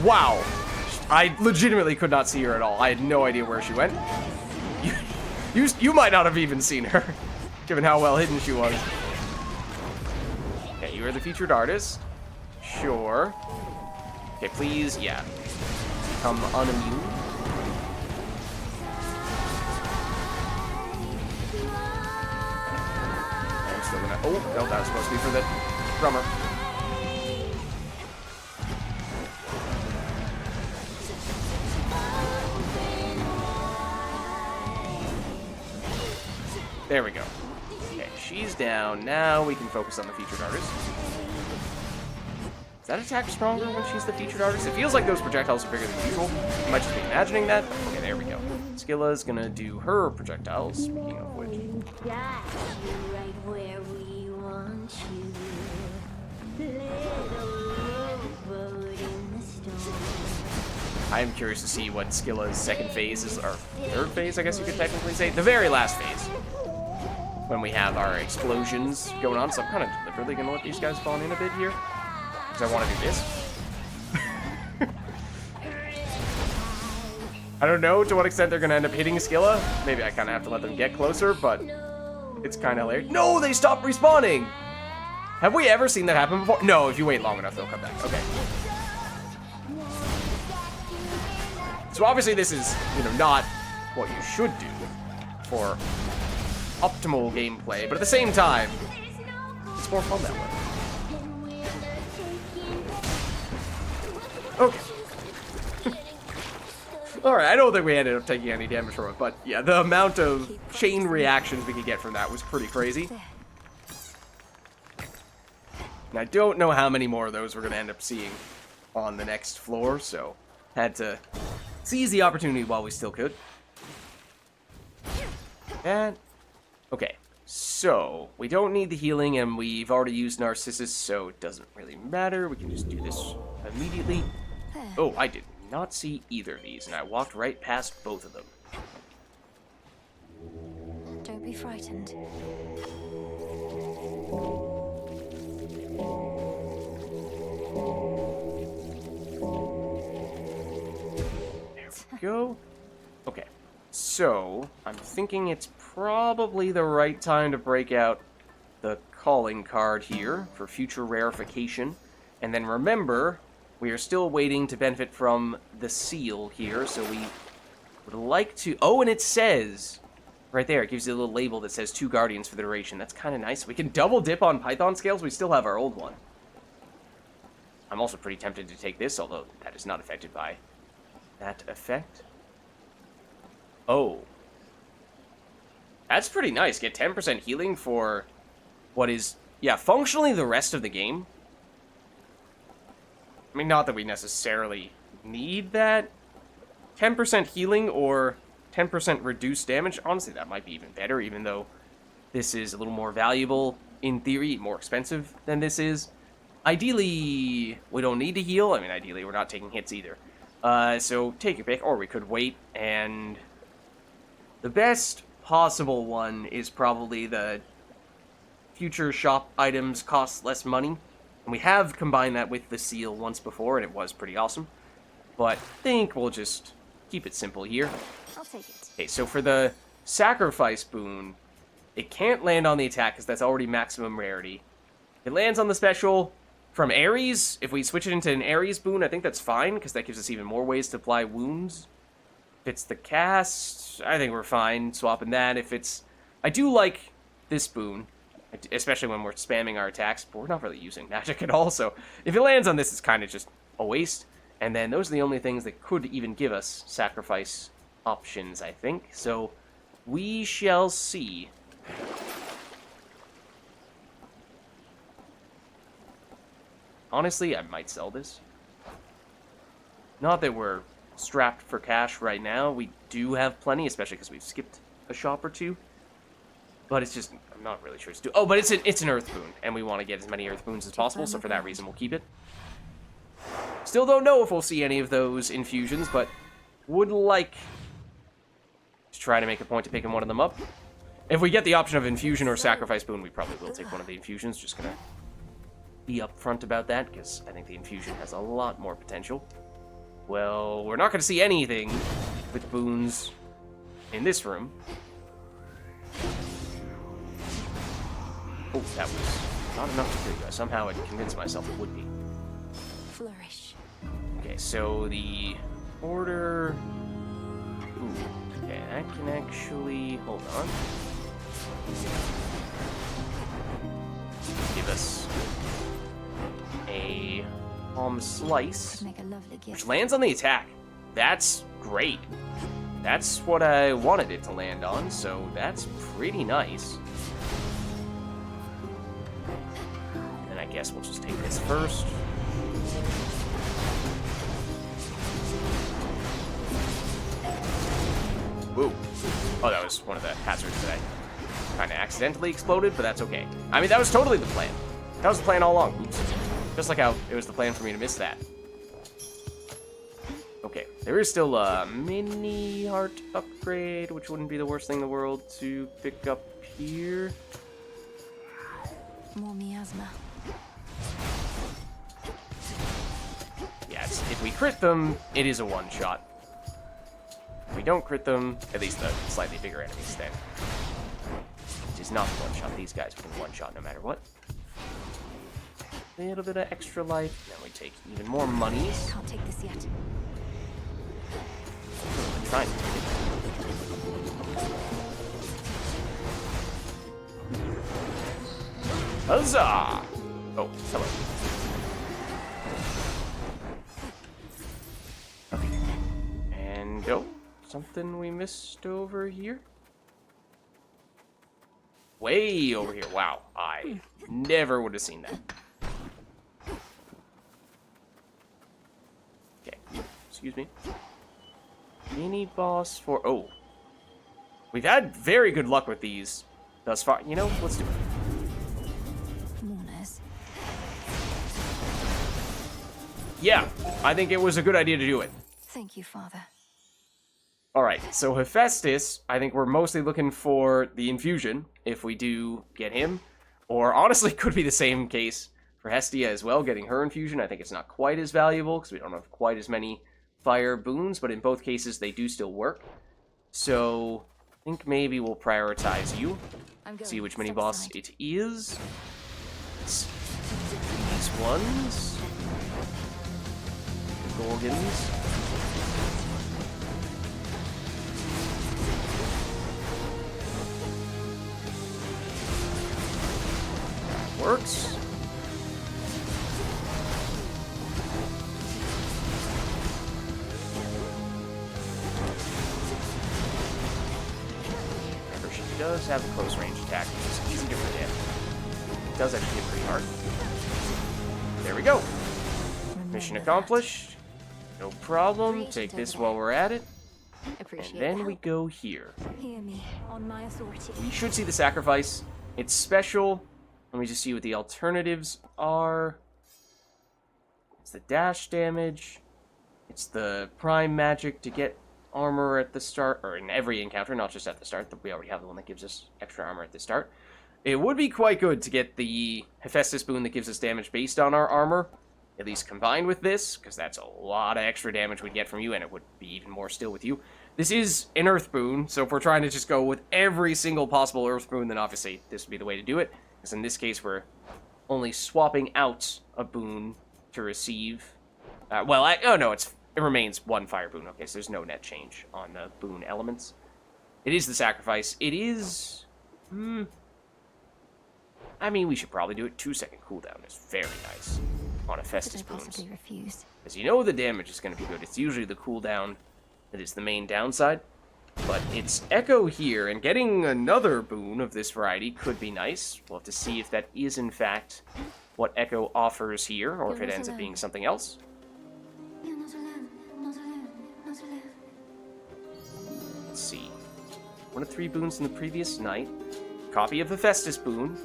Wow. I legitimately could not see her at all. I had no idea where she went. You might not have even seen her, given how well hidden she was. Okay, you are the featured artist. Sure. Okay, please, yeah. Become unimmune. I'm still gonna... Oh, no, that was supposed to be for the drummer. There we go. Okay, she's down. Now we can focus on the featured artist. Is that attack stronger when she's the featured artist? It feels like those projectiles are bigger than usual. I might just be imagining that. Okay, there we go. Skilla's gonna do her projectiles, speaking of which. Got you right where we want you. Little rowboat in the storm. I am curious to see what Skilla's second phase is, or third phase, I guess you could technically say. The very last phase. When we have our explosions going on. So I'm kind of deliberately going to let these guys spawn in a bit here. Because I want to do this. I don't know to what extent they're going to end up hitting Skilla. Maybe I kind of have to let them get closer, but it's kind of hilarious. No, they stopped respawning! Have we ever seen that happen before? No, if you wait long enough, they'll come back. Okay. So obviously this is, not what you should do for optimal gameplay, but at the same time, it's more fun that way. Okay. Alright, I don't think we ended up taking any damage from it, but yeah, the amount of chain reactions we could get from that was pretty crazy. And I don't know how many more of those we're going to end up seeing on the next floor, so had to seize the opportunity while we still could. And okay, so we don't need the healing, and we've already used Narcissus, so it doesn't really matter. We can just do this immediately. Oh, I did not see either of these, and I walked right past both of them. Don't be frightened. There we go. Okay. So, I'm thinking it's probably the right time to break out the calling card here for future rarefication. And then remember, we are still waiting to benefit from the seal here, so we would like to... Oh, and it says... Right there, it gives you a little label that says 2 Guardians for the duration. That's kind of nice. We can double dip on Python scales. We still have our old one. I'm also pretty tempted to take this, although that is not affected by that effect. Oh. That's pretty nice. Get 10% healing for what is, yeah, functionally the rest of the game. I mean, not that we necessarily need that 10% healing or 10% reduced damage. Honestly, that might be even better, even though this is a little more valuable, in theory, more expensive than this is. Ideally, we don't need to heal. I mean, ideally, we're not taking hits either. So take your pick, or we could wait, and the best possible one is probably the future shop items cost less money. And we have combined that with the seal once before, and it was pretty awesome. But I think we'll just keep it simple here. I'll take it. Okay, so for the Sacrifice boon, it can't land on the attack because that's already maximum rarity. It lands on the special from Ares. If we switch it into an Ares boon, I think that's fine because that gives us even more ways to apply wounds. If it's the cast, I think we're fine swapping that. If it's... I do like this boon, especially when we're spamming our attacks, but we're not really using magic at all, so if it lands on this, it's kind of just a waste. And then those are the only things that could even give us sacrifice options, I think. So we shall see. Honestly, I might sell this. Not that we're strapped for cash right now. We do have plenty, especially because we've skipped a shop or two. But it's just, I'm not really sure it's due. Oh, but it's an earth boon, and we want to get as many earth boons as possible, so for that reason we'll keep it. Still don't know if we'll see any of those infusions, but would like to try to make a point to picking one of them up. If we get the option of infusion or sacrifice boon, we probably will take one of the infusions. Just gonna be upfront about that, because I think the infusion has a lot more potential. Well, we're not gonna see anything with boons in this room. Oh, that was not enough to kill you. Somehow I convinced myself it would be. Flourish. Okay, so the order... Ooh, okay, I can actually... Hold on. Give us a palm slice, Make a lovely gift. which lands on the attack. That's great. That's what I wanted it to land on, so that's pretty nice. And I guess we'll just take this first. Whoa. Oh, that was one of the hazards that I kind of accidentally exploded, but that's okay. I mean, that was totally the plan. That was the plan all along. Oops. Just like how it was the plan for me to miss that. Okay, there is still a mini heart upgrade, which wouldn't be the worst thing in the world to pick up here. More miasma. Yeah, if we crit them, it is a one-shot. If we don't crit them, at least the slightly bigger enemies then. It is not a one-shot. These guys can one-shot no matter what. A little bit of extra life. Now we take even more monies. Can't take this yet. I'm trying to take it. Huzzah! Oh, hello. Okay. And, oh, something we missed over here? Way over here. Wow, I never would have seen that. Okay, excuse me. Mini boss for... Oh. We've had very good luck with these thus far. You know, let's do it. Mourners. Yeah, I think it was a good idea to do it. Thank you, Father. Alright, so Hephaestus, I think we're mostly looking for the infusion, if we do get him. Or, honestly, could be the same case for Hestia as well, getting her infusion. I think it's not quite as valuable, because we don't have quite as many fire boons, but in both cases, they do still work. So, I think maybe we'll prioritize you. See which mini-boss it is. It's these ones. The Gorgons. Works. Remember, she does have a close range attack, which is easy to forget. It does actually hit pretty hard. There we go. Mission accomplished. No problem. Take this while we're at it. And then we go here. Hear me on my authority. We should see the sacrifice. It's special. Let me just see what the alternatives are. It's the dash damage. It's the prime magic to get armor at the start, or in every encounter, not just at the start. We already have the one that gives us extra armor at the start. It would be quite good to get the Hephaestus boon that gives us damage based on our armor, at least combined with this, because that's a lot of extra damage we'd get from you, and it would be even more still with you. This is an Earth boon, so if we're trying to just go with every single possible Earth boon, then obviously this would be the way to do it. Because in this case, we're only swapping out a boon to receive. It remains one fire boon. Okay, so there's no net change on the boon elements. It is the sacrifice. It is... I mean, we should probably do it. 2-second cooldown is very nice on Hephaestus boons. Refuse? As you know, the damage is going to be good. It's usually the cooldown that is the main downside. But it's Echo here, and getting another boon of this variety could be nice. We'll have to see if that is, in fact, what Echo offers here, or if it ends up being something else. You're not alone. Not alone. Not alone. Let's see. 1 of 3 boons in the previous night. Copy of the Hephaestus boon.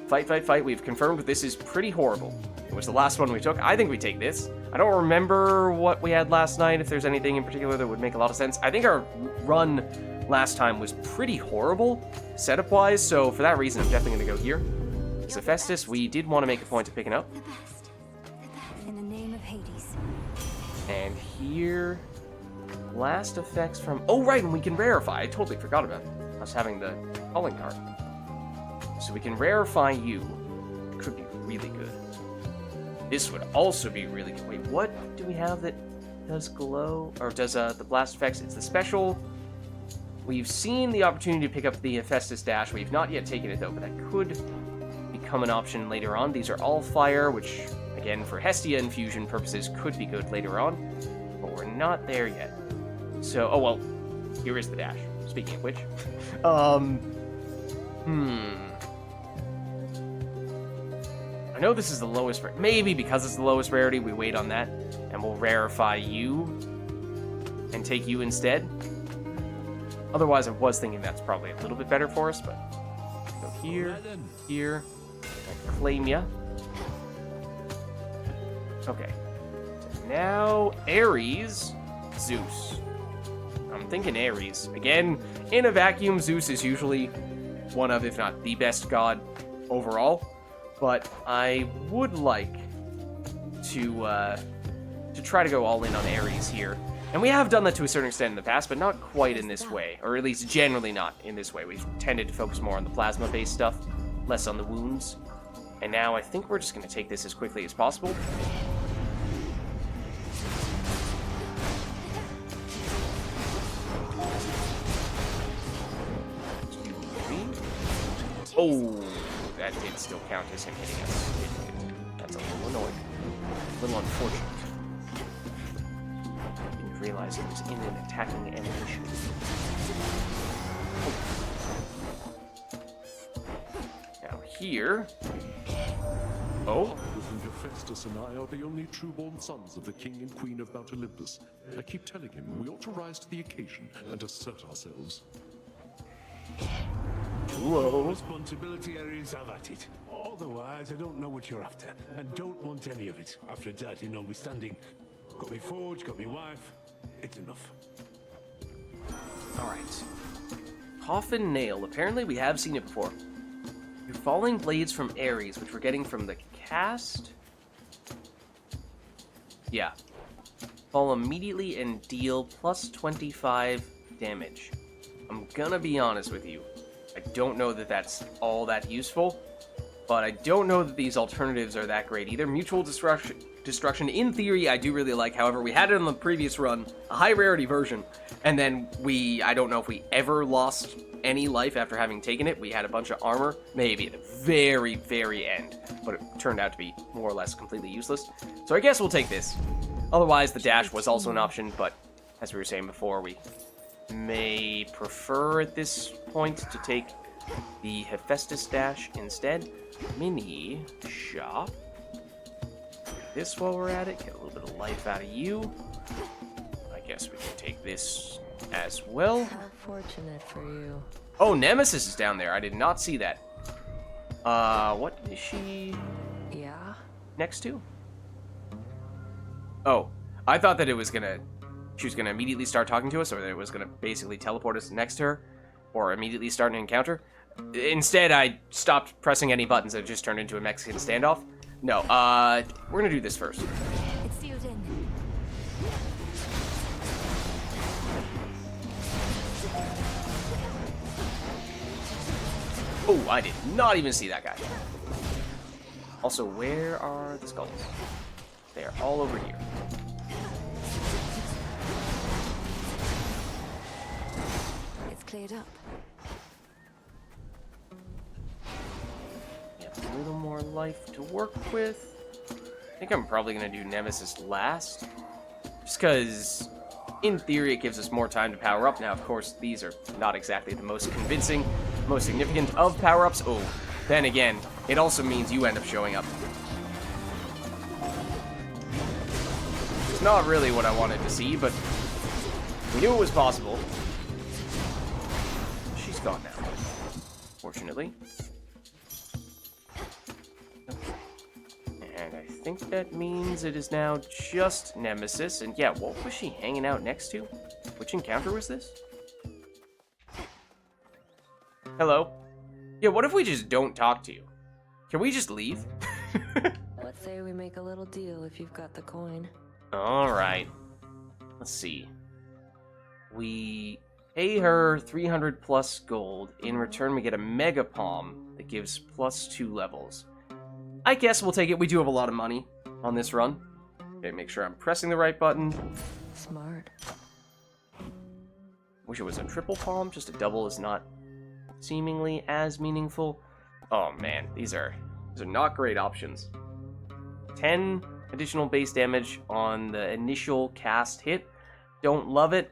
Fight, fight, fight. We've confirmed this is pretty horrible. It was the last one we took. I think we take this. I don't remember what we had last night, if there's anything in particular that would make a lot of sense. I think our run last time was pretty horrible, setup-wise, so for that reason, I'm definitely going to go here. So Hephaestus, we did want to make a point of picking up. The best. The best. In the name of Hades. And here... Last effects from... Oh, right, and we can rarefy. I totally forgot about us having the calling card. So we can rarefy you. It could be really good. This would also be really good. Wait, what do we have that does glow? Or does the blast effects? It's the special. We've seen the opportunity to pick up the Hephaestus dash. We've not yet taken it, though, but that could become an option later on. These are all fire, which, again, for Hestia infusion purposes, could be good later on. But we're not there yet. So, oh well, here is the dash. Speaking of which. I know this is the lowest, maybe because it's the lowest rarity, we wait on that, and we'll rarefy you, and take you instead. Otherwise, I was thinking that's probably a little bit better for us, but go here, here, and claim ya. Okay. So now, Ares, Zeus. I'm thinking Ares. Again, in a vacuum, Zeus is usually one of, if not the best god overall. But I would like to try to go all in on Ares here. And we have done that to a certain extent in the past, but not quite in this way. Or at least generally not in this way. We've tended to focus more on the plasma-based stuff, less on the wounds. And now I think we're just going to take this as quickly as possible. Oh, that did still count as him hitting us. That's a little annoying. A little unfortunate. Didn't realize it was in an attacking animation. Now here... Oh. Hephaestus and I are the only true-born sons of the king and queen of Mount Olympus. I keep telling him we ought to rise to the occasion and assert ourselves. Whoa. Responsibility areas have at it. Otherwise, I don't know what you're after, and don't want any of it. After that, notwithstanding, got me forge, got me wife. It's enough. All right. Coffin nail. Apparently, we have seen it before. Your falling blades from Ares, which we're getting from the cast. Yeah. Fall immediately and deal plus 25 damage. I'm gonna be honest with you. I don't know that that's all that useful, but I don't know that these alternatives are that great either. Mutual destruction, in theory, I do really like. However, we had it on the previous run, a high rarity version, and then I don't know if we ever lost any life after having taken it. We had a bunch of armor, maybe at the very, very end, but it turned out to be more or less completely useless. So I guess we'll take this. Otherwise, the dash was also an option, but as we were saying before, we may prefer at this point to take the Hephaestus dash instead. Mini shop. This while we're at it, get a little bit of life out of you. I guess we can take this as well. How fortunate for you. Oh, Nemesis is down there. I did not see that. What is she Yeah? next to? Oh, I thought that it was gonna... She was going to immediately start talking to us, or that it was going to basically teleport us next to her, or immediately start an encounter. Instead, I stopped pressing any buttons and it just turned into a Mexican standoff. No, we're going to do this first. It's sealed in. Oh, I did not even see that guy. Also, where are the skulls? They are all over here. It's cleared up. Yeah, a little more life to work with. I think I'm probably going to do Nemesis last. Just because, in theory, it gives us more time to power up. Now, of course, these are not exactly the most convincing, most significant of power-ups. Oh, then again, it also means you end up showing up. It's not really what I wanted to see, but we knew it was possible. She's gone now, fortunately. And I think that means it is now just Nemesis. And yeah, what was she hanging out next to? Which encounter was this? Hello? Yeah, what if we just don't talk to you? Can we just leave? Let's say we make a little deal if you've got the coin. Alright. Let's see. We pay her 300 plus gold. In return, we get a Mega Palm that gives +2 levels. I guess we'll take it. We do have a lot of money on this run. Okay, make sure I'm pressing the right button. Smart. Wish it was a triple palm. Just a double is not seemingly as meaningful. Oh man, these are not great options. 10 additional base damage on the initial cast hit. Don't love it.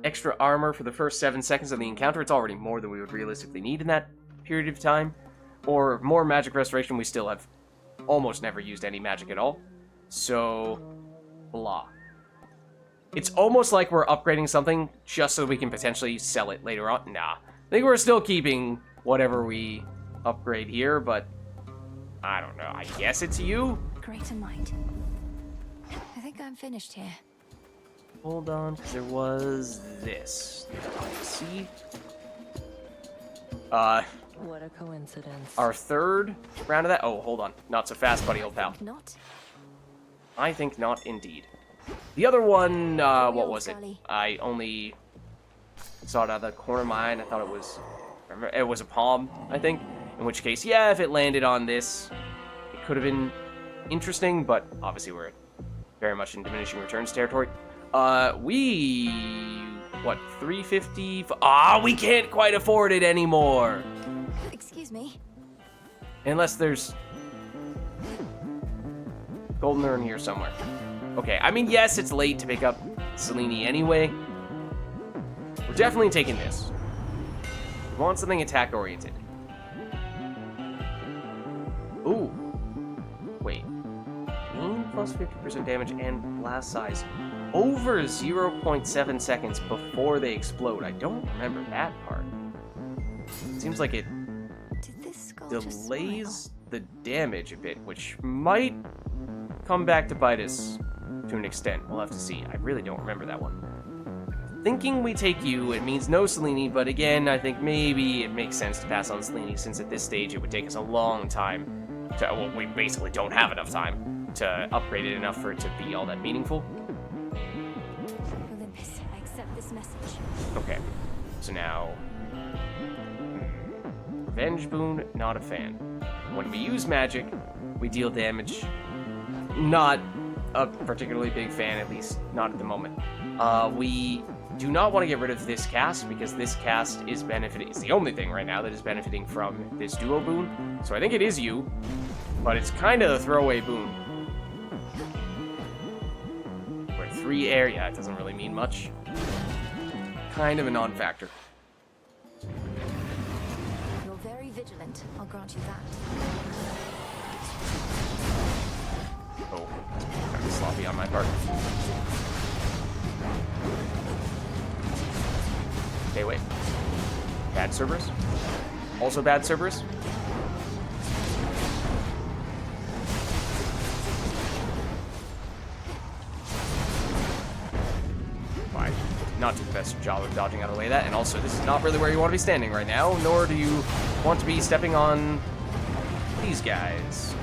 Extra armor for the first 7 seconds of the encounter. It's already more than we would realistically need in that period of time. Or more magic restoration. We still have almost never used any magic at all. So, blah. It's almost like we're upgrading something just so we can potentially sell it later on. Nah. I think we're still keeping whatever we upgrade here, but I don't know. I guess it's you? Greater might. I think I'm finished here. Hold on, because there was this. See? What a coincidence. Our third round of that. Oh, hold on. Not so fast, buddy, old pal. Not. I think not, indeed. The other one, what was it? Sally. I only saw it out of the corner of my eye, and I thought it was a palm, I think. In which case, yeah, if it landed on this, it could have been interesting, but obviously we're very much in diminishing returns territory. What, 350? We can't quite afford it anymore! Excuse me. Unless there's golden urn here somewhere. Okay, I mean, yes, it's late to pick up Selene anyway. We're definitely taking this. We want something attack-oriented. Ooh. Wait. Gain plus 50% damage and blast size over 0.7 seconds before they explode. I don't remember that part. Seems like it Did this skull just delays the damage a bit, which might come back to bite us to an extent. We'll have to see. I really don't remember that one. Thinking we take you, it means no Selene, but again, I think maybe it makes sense to pass on Selene, since at this stage it would take us a long time to, well, we basically don't have enough time to upgrade it enough for it to be all that meaningful. Olympus, I accept this message. Okay, so now, Revenge Boon, not a fan. When we use magic, we deal damage. Not a particularly big fan, at least not at the moment. We do not want to get rid of this cast, because this cast is benefiting. It's the only thing right now that is benefiting from this duo boon. So I think it is you, but it's kind of a throwaway boon. We're 3 air, yeah, it doesn't really mean much. Kind of a non-factor. You're very vigilant, I'll grant you that. Oh, kind of sloppy on my part. Okay, wait. Bad Cerberus? Also bad Cerberus? Fine. Not do the best job of dodging out of the way of that, and also this is not really where you want to be standing right now, nor do you want to be stepping on these guys.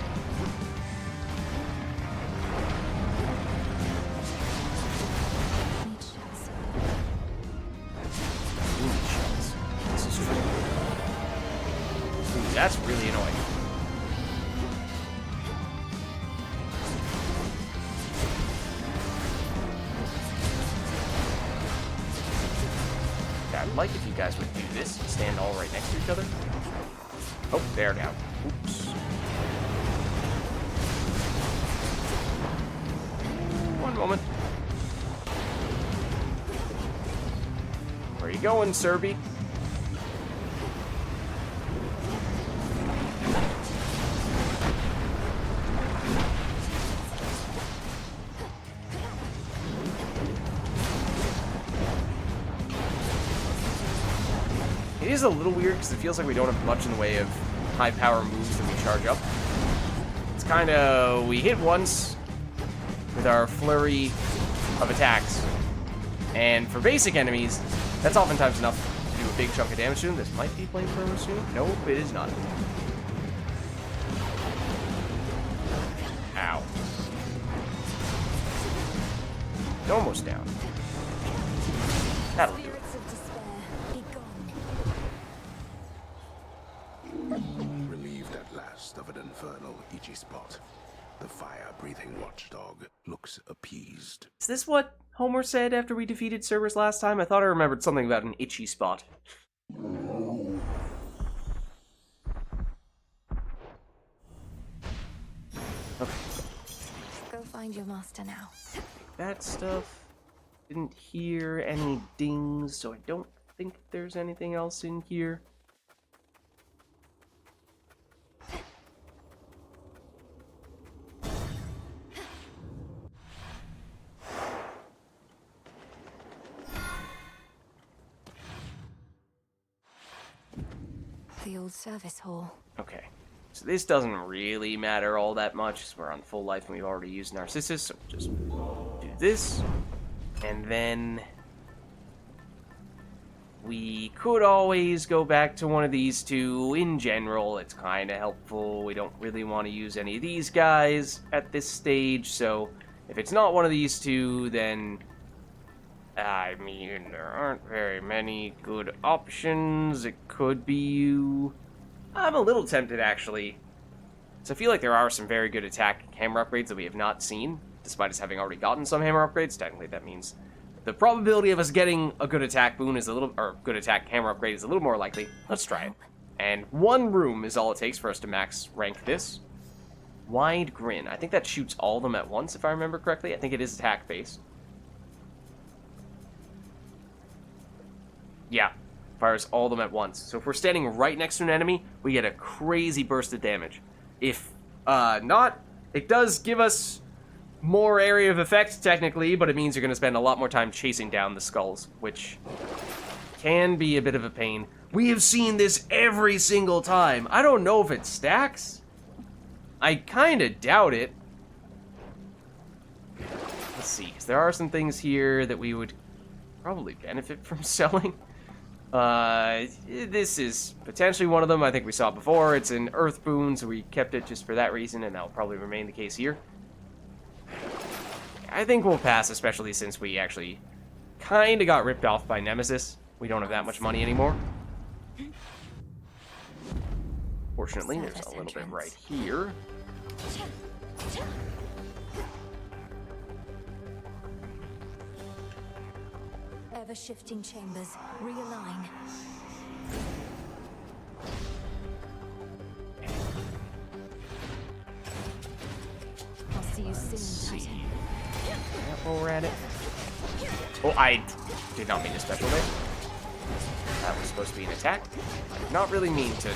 like if you guys would do this. Stand all right next to each other. Oh, there now. Oops. One moment. Where you going, Serby? It is a little weird because it feels like we don't have much in the way of high power moves that we charge up. It's kind of, we hit once with our flurry of attacks. And for basic enemies, that's oftentimes enough to do a big chunk of damage to them. This might be flamethrower soon. Nope, it is not. Ow. Almost down. That'll do it. Relieved at last of an infernal itchy spot, the fire-breathing watchdog looks appeased. Is this what Homer said after we defeated Cerberus last time? I thought I remembered something about an itchy spot. Okay. Go find your master now. That stuff. Didn't hear any dings, so I don't think there's anything else in here. The old service hall. Okay. So this doesn't really matter all that much, because we're on full life and we've already used Narcissus, so we'll just do this. And then we could always go back to one of these two. In general, it's kind of helpful. We don't really want to use any of these guys at this stage, so if it's not one of these two, then I mean, there aren't very many good options. It could be you. I'm a little tempted, actually. So I feel like there are some very good attack hammer upgrades that we have not seen, despite us having already gotten some hammer upgrades. Technically, that means the probability of us getting a good attack boon is a little, or good attack hammer upgrade is a little more likely. Let's try it. And one room is all it takes for us to max rank this. Wide Grin. I think that shoots all of them at once, if I remember correctly. I think it is attack based. Yeah, fires all of them at once. So if we're standing right next to an enemy, we get a crazy burst of damage. If not, it does give us more area of effect, technically, but it means you're going to spend a lot more time chasing down the skulls, which can be a bit of a pain. We have seen this every single time. I don't know if it stacks. I kind of doubt it. Let's see, 'cause there are some things here that we would probably benefit from selling. This is potentially one of them. I think we saw it before. It's an earth boon, so we kept it just for that reason, and that'll probably remain the case here. I think we'll pass, especially since we actually kind of got ripped off by Nemesis. We don't have that much money anymore. Fortunately, there's a little bit right here. Ever-shifting chambers. Realign. I'll see you soon, Titan. While we're at it. Oh, I did not mean a special hit. That was supposed to be an attack. I did not really mean to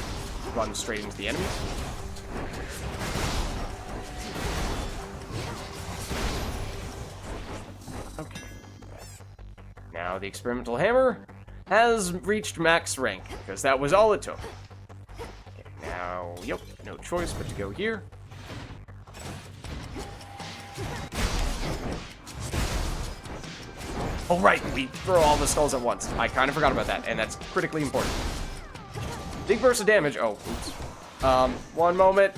run straight into the enemy. Okay. Now the experimental hammer has reached max rank, because that was all it took. Okay, now, yep, no choice but to go here. Oh, right, we throw all the skulls at once. I kind of forgot about that, and that's critically important. Big burst of damage. Oh, oops. One moment.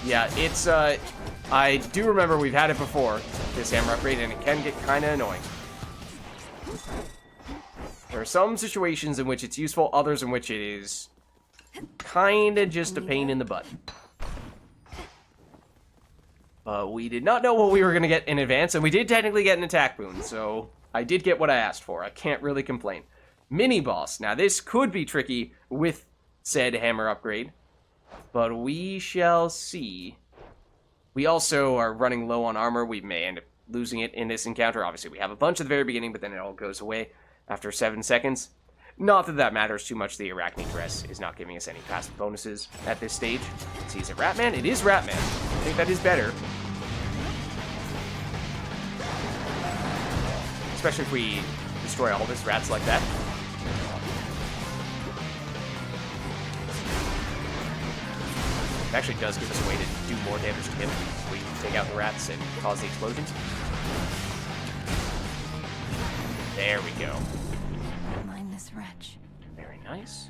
Yeah, it's, I do remember we've had it before, this hammer upgrade, and it can get kind of annoying. There are some situations in which it's useful, others in which it is kind of just a pain in the butt. We did not know what we were going to get in advance, and we did technically get an attack boon, so I did get what I asked for. I can't really complain. Mini-boss. Now, this could be tricky with said hammer upgrade, but we shall see. We also are running low on armor. We may end up losing it in this encounter. Obviously, we have a bunch at the very beginning, but then it all goes away after 7 seconds. Not that that matters too much. The Arachne dress is not giving us any passive bonuses at this stage. Let's see, is it Ratman? It is Ratman. I think that is better. Especially if we destroy all of his rats like that. It actually does give us a way to do more damage to him. We take out the rats and cause the explosions. There we go. Mindless wretch. Very nice.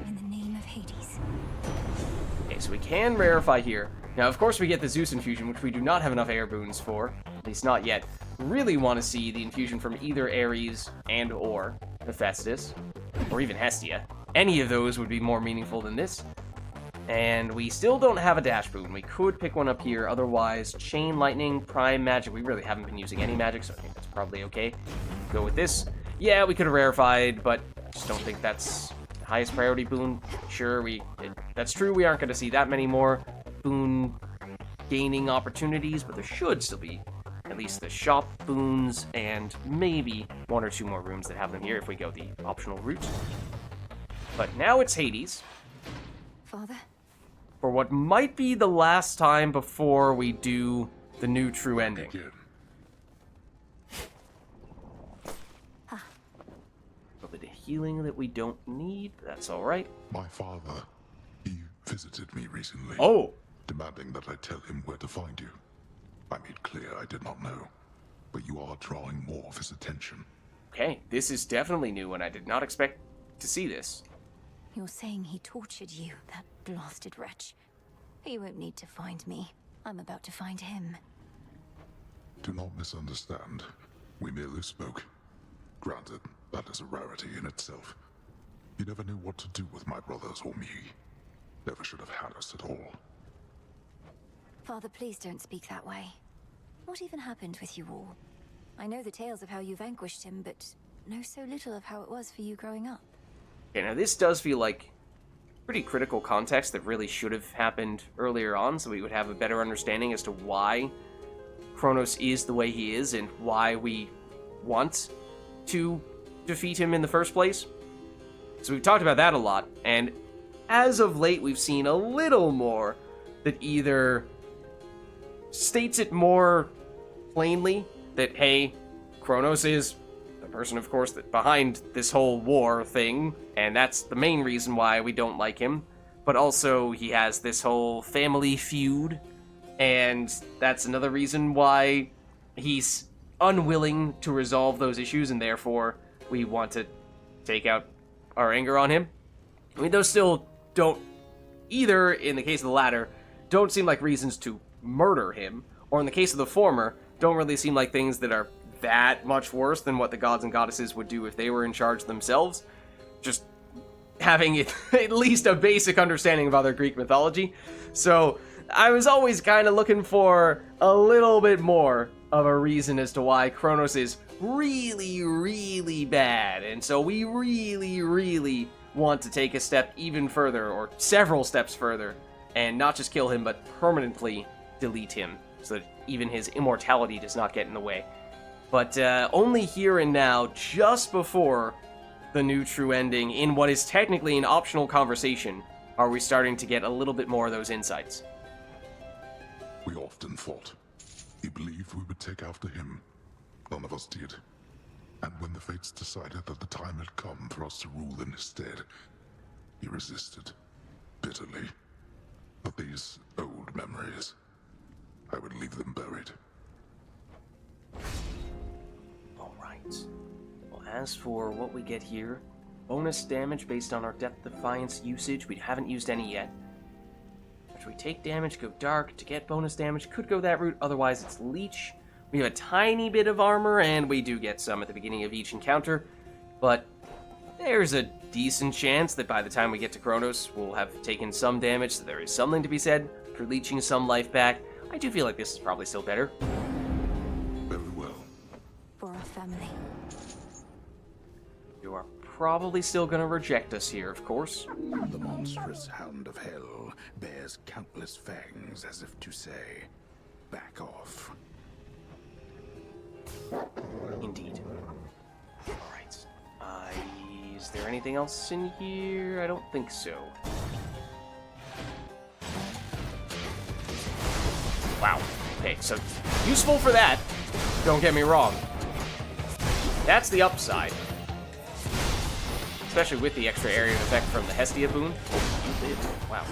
In the name of Hades. Okay, so we can rarefy here. Now, of course, we get the Zeus infusion, which we do not have enough air boons for. At least not yet. Really want to see the infusion from either Ares and or Hephaestus, or even Hestia. Any of those would be more meaningful than this. And we still don't have a dash boon. We could pick one up here. Otherwise, Chain Lightning, Prime Magic. We really haven't been using any magic, so I think that's probably okay. Go with this. Yeah, we could have rarefied, but I just don't think that's the highest priority boon. Sure, that's true. We aren't going to see that many more boon gaining opportunities, but there should still be at least the shop boons and maybe 1 or 2 more rooms that have them here if we go the optional route. But now it's Hades. Father? For what might be the last time before we do the new true ending. A little bit of healing that we don't need, but that's alright. My father, he visited me recently. Oh! Demanding that I tell him where to find you. I made clear I did not know, but you are drawing more of his attention. Okay, this is definitely new, and I did not expect to see this. You're saying he tortured you, that blasted wretch. He won't need to find me. I'm about to find him. Do not misunderstand. We merely spoke. Granted, that is a rarity in itself. You never knew what to do with my brothers or me. Never should have had us at all. Father, please don't speak that way. What even happened with you all? I know the tales of how you vanquished him, but know so little of how it was for you growing up. Okay, now this does feel like pretty critical context that really should have happened earlier on, so we would have a better understanding as to why Kronos is the way he is and why we want to defeat him in the first place. So we've talked about that a lot, and as of late we've seen a little more that either states it more plainly that, hey, Kronos is the person, of course, that behind this whole war thing, and that's the main reason why we don't like him, but also he has this whole family feud, and that's another reason why he's unwilling to resolve those issues, and therefore we want to take out our anger on him. I mean, those still don't, either in the case of the latter, don't seem like reasons to murder him, or in the case of the former, don't really seem like things that are that much worse than what the gods and goddesses would do if they were in charge themselves. Just having at least a basic understanding of other Greek mythology. So I was always kind of looking for a little bit more of a reason as to why Kronos is really, really bad. And so we really, really want to take a step even further, or several steps further, and not just kill him, but permanently delete him, so that even his immortality does not get in the way. But only here and now, just before the new true ending, in what is technically an optional conversation, are we starting to get a little bit more of those insights. We often fought. He believed we would take after him. None of us did. And when the fates decided that the time had come for us to rule in his stead, he resisted, bitterly. But these old memories, I would leave them buried. Alright. Well, as for what we get here, bonus damage based on our Depth Defiance usage. We haven't used any yet. After we take damage, go dark. To get bonus damage, could go that route, otherwise it's leech. We have a tiny bit of armor, and we do get some at the beginning of each encounter, but there's a decent chance that by the time we get to Kronos, we'll have taken some damage, so there is something to be said for leeching some life back. I do feel like this is probably still better. Very well. For our family. probably still gonna reject us here, of course. The monstrous hound of hell bears countless fangs as if to say, back off. Indeed. Alright. Is there anything else in here? I don't think so. Wow. Okay, so useful for that. Don't get me wrong. That's the upside. Especially with the extra area effect from the Hestia boon. Oh, you did. Wow.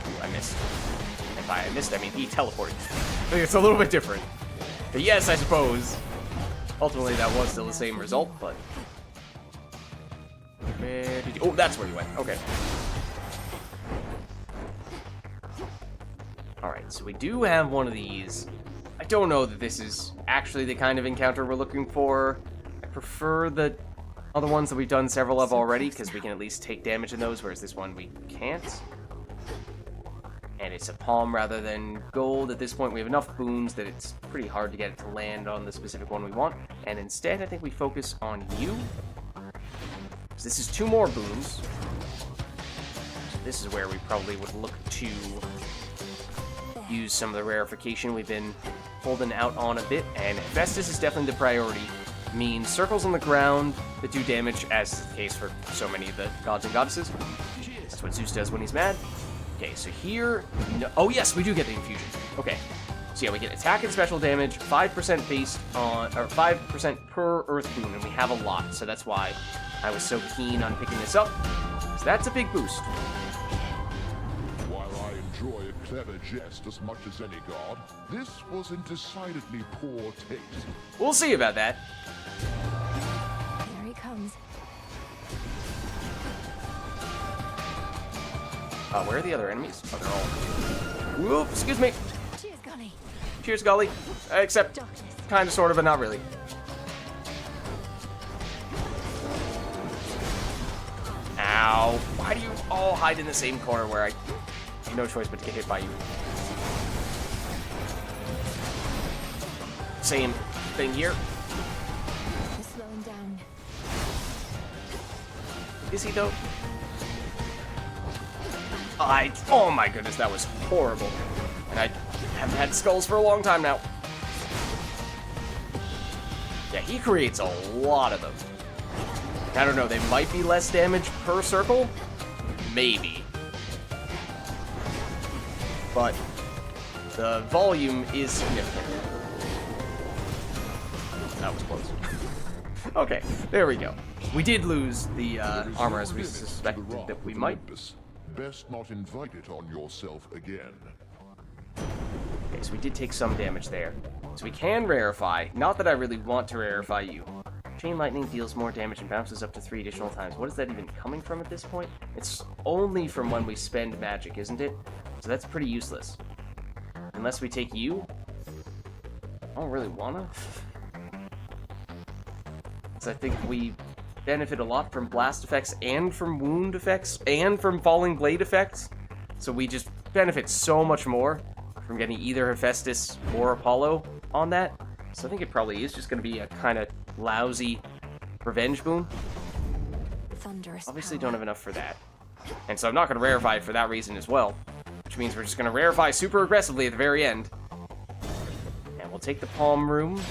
Ooh, I missed. And by I missed, I mean he teleported. I think it's a little bit different. But yes, I suppose. Ultimately, that was still the same result, but... Where did you... Oh, that's where you went. Okay. Alright, so we do have one of these. I don't know that this is actually the kind of encounter we're looking for. I prefer the other ones that we've done several of already, because we can at least take damage in those, whereas this one we can't. And it's a palm rather than gold. At this point, we have enough boons that it's pretty hard to get it to land on the specific one we want. And instead, I think we focus on you. So this is 2 more boons. So this is where we probably would look to use some of the rarefication we've been holding out on a bit. And Festus is definitely the priority. Means circles on the ground that do damage, as is the case for so many of the gods and goddesses. That's what Zeus does when he's mad. Okay, so here... No, oh, yes, we do get the infusion. Okay. So, yeah, we get attack and special damage, 5% based on... Or 5% per earth boon, and we have a lot. So that's why I was so keen on picking this up. So that's a big boost. While I enjoy a clever jest as much as any god, this was in decidedly poor taste. We'll see about that. Here he comes. Where are the other enemies? Oh, they're all... Whoop, excuse me. Cheers, Golly. Cheers, Golly. Except, kind of, sort of, but not really. Ow. Why do you all hide in the same corner where I have no choice but to get hit by you? Same thing here. Just slowing down. Is he, though? Oh my goodness, that was horrible. And I haven't had skulls for a long time now. Yeah, he creates a lot of them. I don't know, they might be less damage per circle? Maybe. But the volume is significant. That was close. Okay, there we go. We did lose the armor as we suspected that we might. Best not invite it on yourself again. Okay, so we did take some damage there. So we can rarefy. Not that I really want to rarefy you. Chain Lightning deals more damage and bounces up to 3 additional times. What is that even coming from at this point? It's only from when we spend magic, isn't it? So that's pretty useless. Unless we take you. I don't really wanna. Because I think we benefit a lot from blast effects and from wound effects and from falling blade effects. So we just benefit so much more from getting either Hephaestus or Apollo on that. So I think it probably is just going to be a kind of lousy revenge boon. Thunderous Obviously power. don't have enough for that. And so I'm not going to rarefy it for that reason as well. Which means we're just going to rarefy super aggressively at the very end. And we'll take the Palm Room.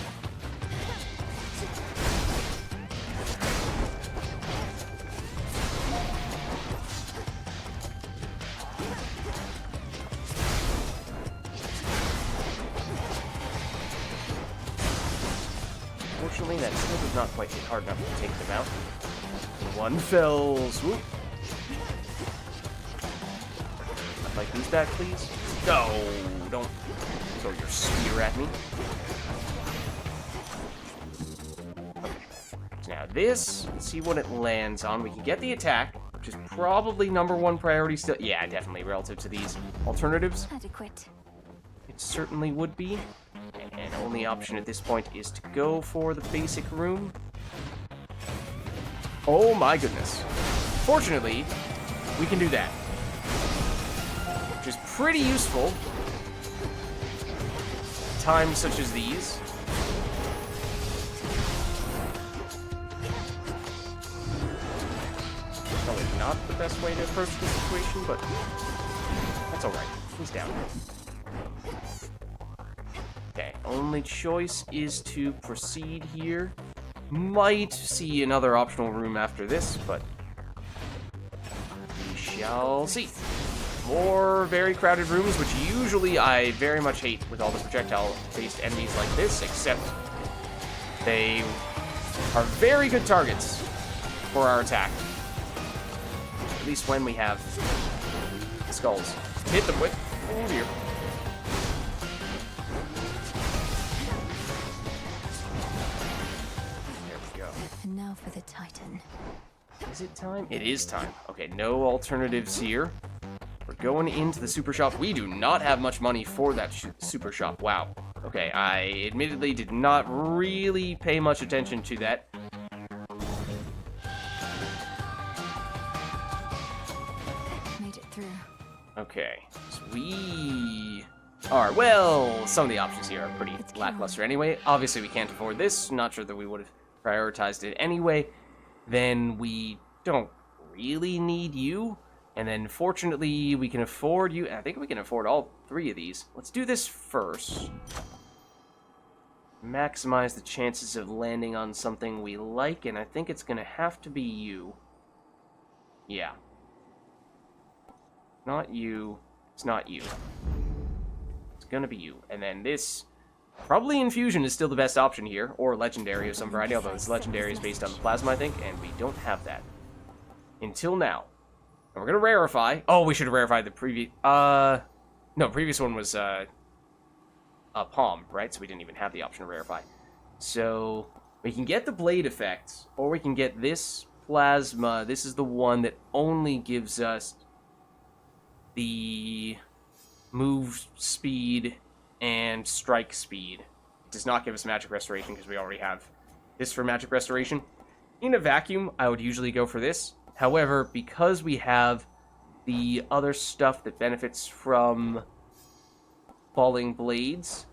Unfortunately, that still does not quite hit hard enough to take them out. One fell swoop. I'd like these back, please. No, don't throw your spear at me. Okay. So now this, let's see what it lands on. We can get the attack, which is probably #1 priority still. Yeah, definitely relative to these alternatives. Adequate. It certainly would be. And only option at this point is to go for the basic room. Oh my goodness. Fortunately, we can do that. Which is pretty useful. Times such as these. not the best way to approach the situation, but that's alright. He's down. Okay, only choice is to proceed here. Might see another optional room after this, but we shall see. More very crowded rooms, which usually I very much hate with all the projectile-based enemies like this, except they are very good targets for our attack. At least when we have skulls to hit them with. Oh dear. There we go. And now for the Titan. Is it time? It is time. Okay, no alternatives here. We're going into the super shop. We do not have much money for that super shop. Wow. Okay, I admittedly did not really pay much attention to that. Made it through. Okay, so we are, well, some of the options here are pretty lackluster anyway. Obviously, we can't afford this. Not sure that we would have prioritized it anyway. Then we don't really need you. And then, fortunately, we can afford you. I think we can afford all 3 of these. Let's do this first. Maximize the chances of landing on something we like, and I think it's going to have to be you. Yeah. Not you. It's not you. It's going to be you. And then this, probably Infusion is still the best option here, or Legendary of some variety, although this Legendary is based on Plasma, I think, and we don't have that. Until now. And we're going to rarefy. Oh, we should have rarefied the previous... No, previous one was a Palm, right? So we didn't even have the option to rarefy. So we can get the Blade effect, or we can get this Plasma. This is the one that only gives us the move speed and strike speed. It does not give us Magic Restoration because we already have this for Magic Restoration. In a vacuum, I would usually go for this. However, because we have the other stuff that benefits from Falling Blades,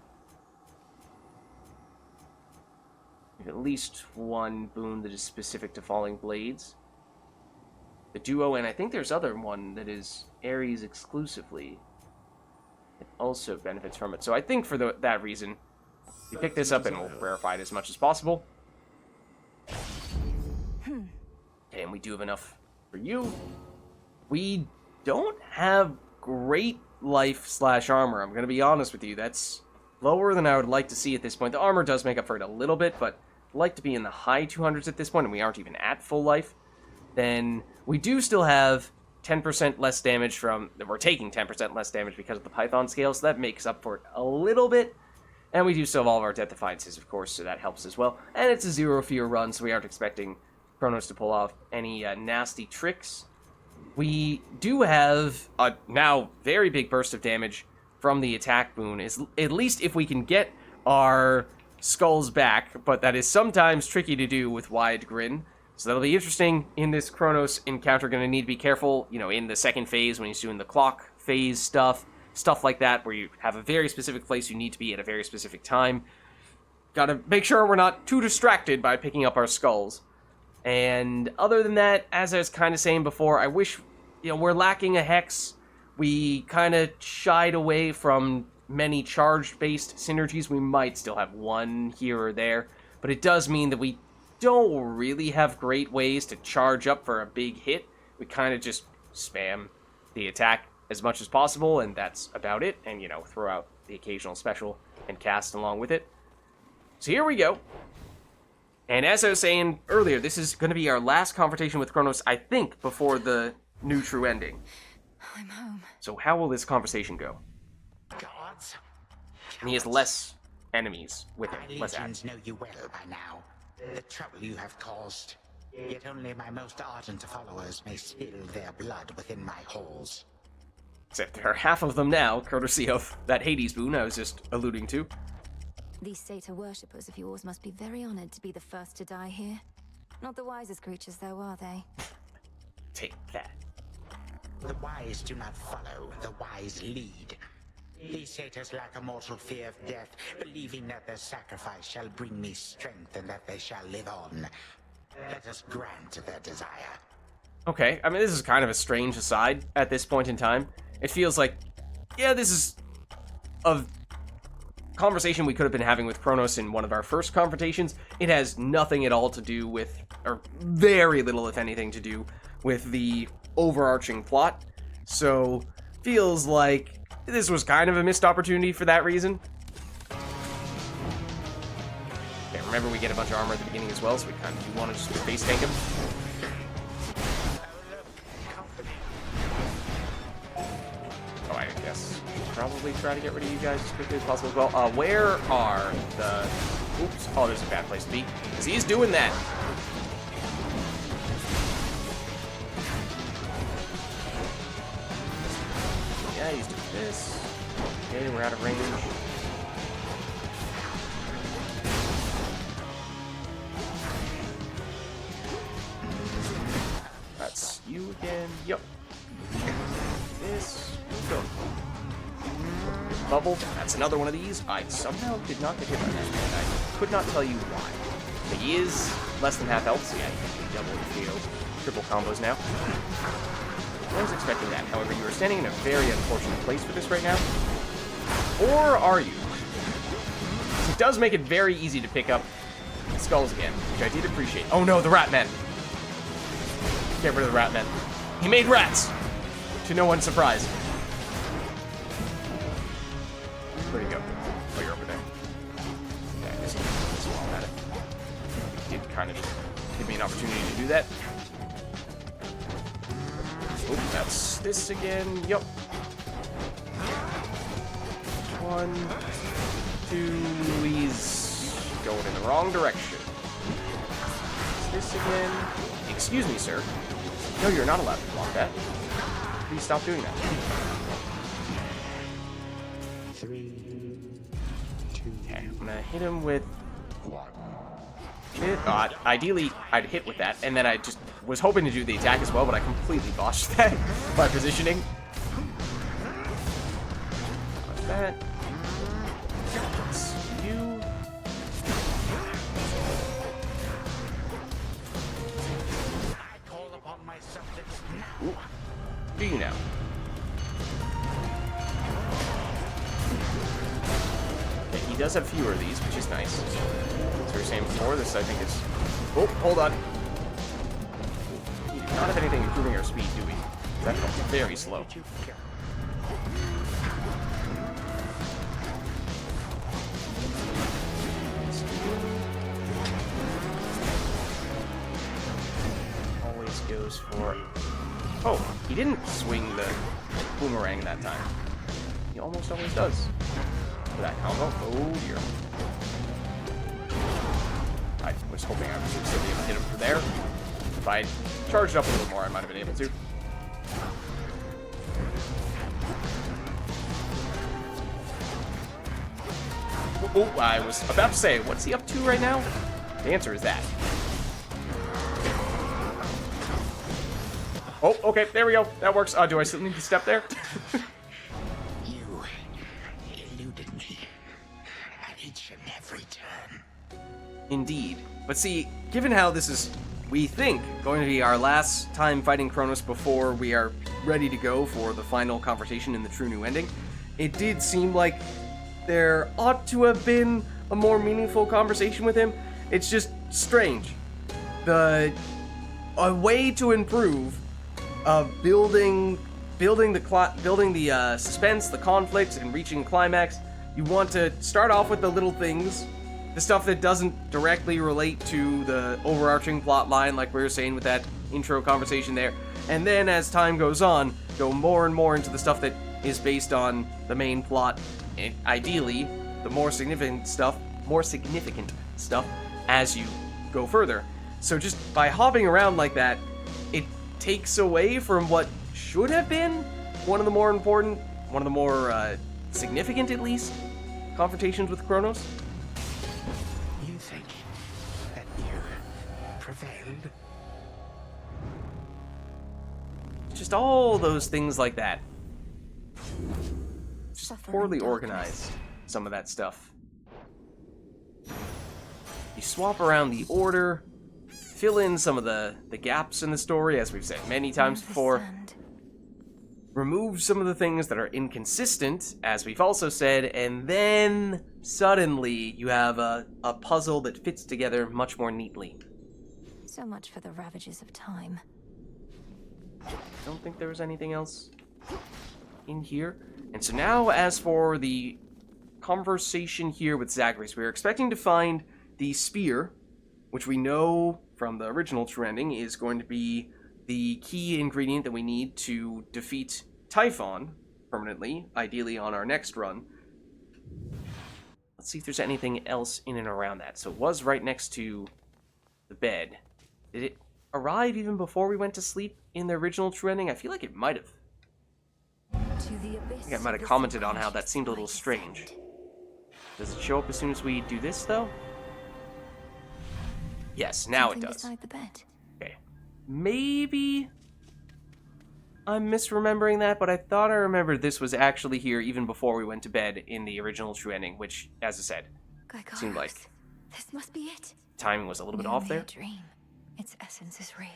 we have at least one boon that is specific to Falling Blades. The Duo, and I think there's other one that is Ares exclusively. It also benefits from it. So I think for that reason, we pick this up and we'll rarefy it as much as possible. And we do have enough for you. We don't have great life/armor. I'm going to be honest with you. That's lower than I would like to see at this point. The armor does make up for it a little bit, but I'd like to be in the high 200s at this point, and we aren't even at full life. Then we do still have 10% less damage from... We're taking 10% less damage because of the Python scale, so that makes up for it a little bit. And we do still have all of our Death Defiances, of course, so that helps as well. And it's a zero fear run, so we aren't expecting Kronos to pull off any nasty tricks. We do have a now very big burst of damage from the attack boon, at least if we can get our skulls back, but that is sometimes tricky to do with Wide Grin. So that'll be interesting in this Kronos encounter. Going to need to be careful, you know, in the second phase when he's doing the clock phase stuff like that, where you have a very specific place you need to be at a very specific time. Got to make sure we're not too distracted by picking up our skulls. And other than that, as I was kind of saying before, I wish, you know, we're lacking a Hex. We kind of shied away from many charge-based synergies. We might still have one here or there, but it does mean that we don't really have great ways to charge up for a big hit. We kind of just spam the attack as much as possible, and that's about it. And, you know, throw out the occasional special and cast along with it. So here we go. And as I was saying earlier, this is going to be our last confrontation with Kronos, I think, before the new true ending. I'm home. So how will this conversation go? Gods. And he has less enemies with him. My legions know you well by now. The trouble you have caused. Yet only my most ardent followers may spill their blood within my halls. Except there are half of them now, courtesy of that Hades boon I was just alluding to. These Satyr worshippers of yours must be very honored to be the first to die here. Not the wisest creatures, though, are they? Take that. The wise do not follow, the wise lead. These satyrs lack a mortal fear of death, believing that their sacrifice shall bring me strength and that they shall live on. Let us grant their desire. Okay, I mean, this is kind of a strange aside at this point in time. It feels like, yeah, this is a conversation we could have been having with Kronos in one of our first confrontations. It has nothing at all to do with, or very little, if anything, to do with the overarching plot. So, feels like this was kind of a missed opportunity for that reason. Okay, remember we get a bunch of armor at the beginning as well, so we kind of do want to just face tank him. Oh, I guess probably try to get rid of you guys as quickly as possible as well. Where are the... Oops. Oh, there's a bad place to be. Because he's doing that. Yeah, he's doing this. Okay, we're out of range. That's you again. Yep. This. Go. Bubble. That's another one of these. I somehow did not get hit by that, and I could not tell you why. But he is less than half health, so yeah, you can do double KO, triple combos now. I was expecting that. However, you are standing in a very unfortunate place for this right now. Or are you? It does make it very easy to pick up skulls again, which I did appreciate. Oh no, the rat men. Get rid of the rat men. He made rats! To no one's surprise. Where'd he go? Oh, you're over there. Yeah, I guess that's while I'm at it. He did kind of just give me an opportunity to do that. Oh, that's this again. Yup. 1, 2. He's going in the wrong direction. This again. Excuse me, sir. No, you're not allowed to block that. Please stop doing that. 3, 2. Okay, I'm gonna hit him with... ideally, I'd hit with that, and then I just was hoping to do the attack as well, but I completely botched that by positioning. Watch that. That's you. Ooh. Do you now? Okay, he does have fewer of these, which is nice. As we were saying before, this I think is... Oh, hold on. We do not have anything improving our speed, do we? That felt very slow. Always goes for... Oh, he didn't swing the boomerang that time. He almost always does. For that combo. Oh dear. I was hoping I was still be able to hit him from there. If I charged up a little more, I might have been able to. Oh, I was about to say, what's he up to right now? The answer is that. Oh, okay, there we go. That works. Do I still need to step there? You eluded me at each and every turn. Indeed. But see, given how this is, we think, going to be our last time fighting Kronos before we are ready to go for the final confrontation in the true new ending, it did seem like there ought to have been a more meaningful conversation with him. It's just strange. A way to improve building the suspense, the conflict, and reaching climax. You want to start off with the little things, the stuff that doesn't directly relate to the overarching plot line, like we were saying with that intro conversation there, and then as time goes on, go more and more into the stuff that is based on the main plot, and ideally, the more significant stuff as you go further. So just by hopping around like that, it takes away from what should have been one of the more important, one of the more significant, at least, confrontations with Kronos. You think that you prevailed? Just all those things like that. Just Suffering poorly darkness. organized, some of that stuff. You swap around the order, fill in some of the gaps in the story, as we've said many times before. Remove some of the things that are inconsistent, as we've also said, and then suddenly you have a puzzle that fits together much more neatly. So much for the ravages of time. Don't think there was anything else in here. And so now, as for the conversation here with Zagreus, we're expecting to find the spear, which we know from the original true ending is going to be the key ingredient that we need to defeat Typhon permanently, ideally on our next run. Let's see if there's anything else in and around that. So it was right next to the bed. Did it arrive even before we went to sleep in the original true ending? I feel like it might have. I think I might have commented on how that seemed a little strange. Does it show up as soon as we do this, though? Yes, now it does. Beside the bed. Okay. Maybe I'm misremembering that, but I thought I remembered this was actually here even before we went to bed in the original true ending, which, as I said, seemed like this must be it. Timing was a little bit off there. Dream. Its essence is real.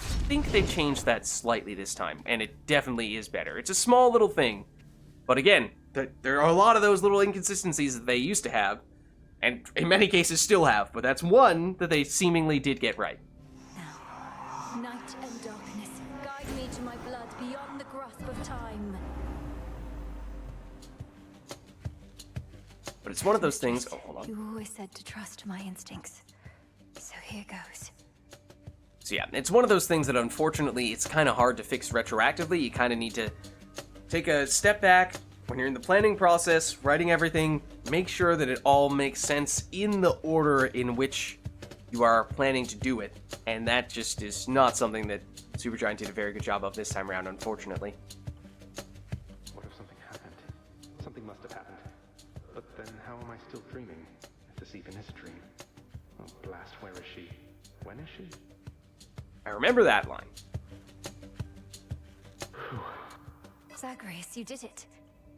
I think they changed that slightly this time, and it definitely is better. It's a small little thing, but again, there are a lot of those little inconsistencies that they used to have, and in many cases still have, but that's one that they seemingly did get right. Now, night and darkness, guide me to my blood beyond the grasp of time. But it's one of those things... Oh, hold on. You always said to trust my instincts, so here goes. So yeah, it's one of those things that unfortunately it's kind of hard to fix retroactively. You kind of need to take a step back when you're in the planning process, writing everything, make sure that it all makes sense in the order in which you are planning to do it. And that just is not something that Supergiant did a very good job of this time around, unfortunately. What if something happened? Something must have happened. But then how am I still dreaming? If this even is a dream. Oh, blast, where is she? When is she? I remember that line. Zagreus, you did it.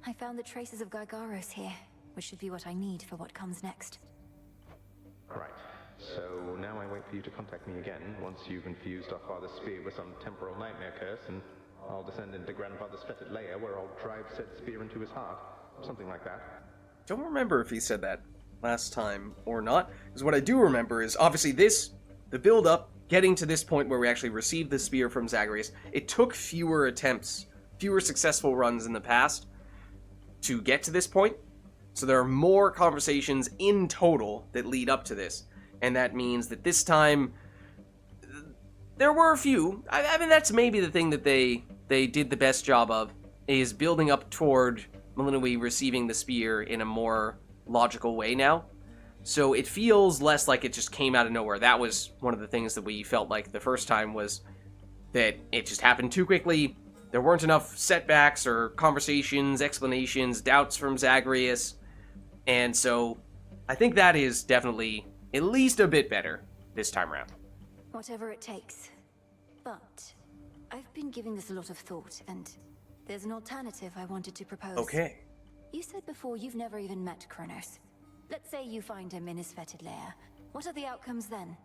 I found the traces of Gargaros here, which should be what I need for what comes next. Right. So now I wait for you to contact me again once you've infused our father's spear with some temporal nightmare curse, and I'll descend into grandfather's fetid lair where I'll drive said spear into his heart. Something like that. Don't remember if he said that last time or not, because what I do remember is obviously the build-up, getting to this point where we actually received the spear from Zagreus, it took fewer attempts, fewer successful runs in the past to get to this point. So there are more conversations in total that lead up to this. And that means that this time, there were a few. I mean, that's maybe the thing that they did the best job of, is building up toward Melinoe receiving the spear in a more logical way now. So it feels less like it just came out of nowhere. That was one of the things that we felt like the first time, was that it just happened too quickly. There weren't enough setbacks or conversations, explanations, doubts from Zagreus. And so I think that is definitely at least a bit better this time around. Whatever it takes. But I've been giving this a lot of thought, and there's an alternative I wanted to propose. Okay. You said before you've never even met Kronos. Let's say you find him in his fetid lair. What are the outcomes then?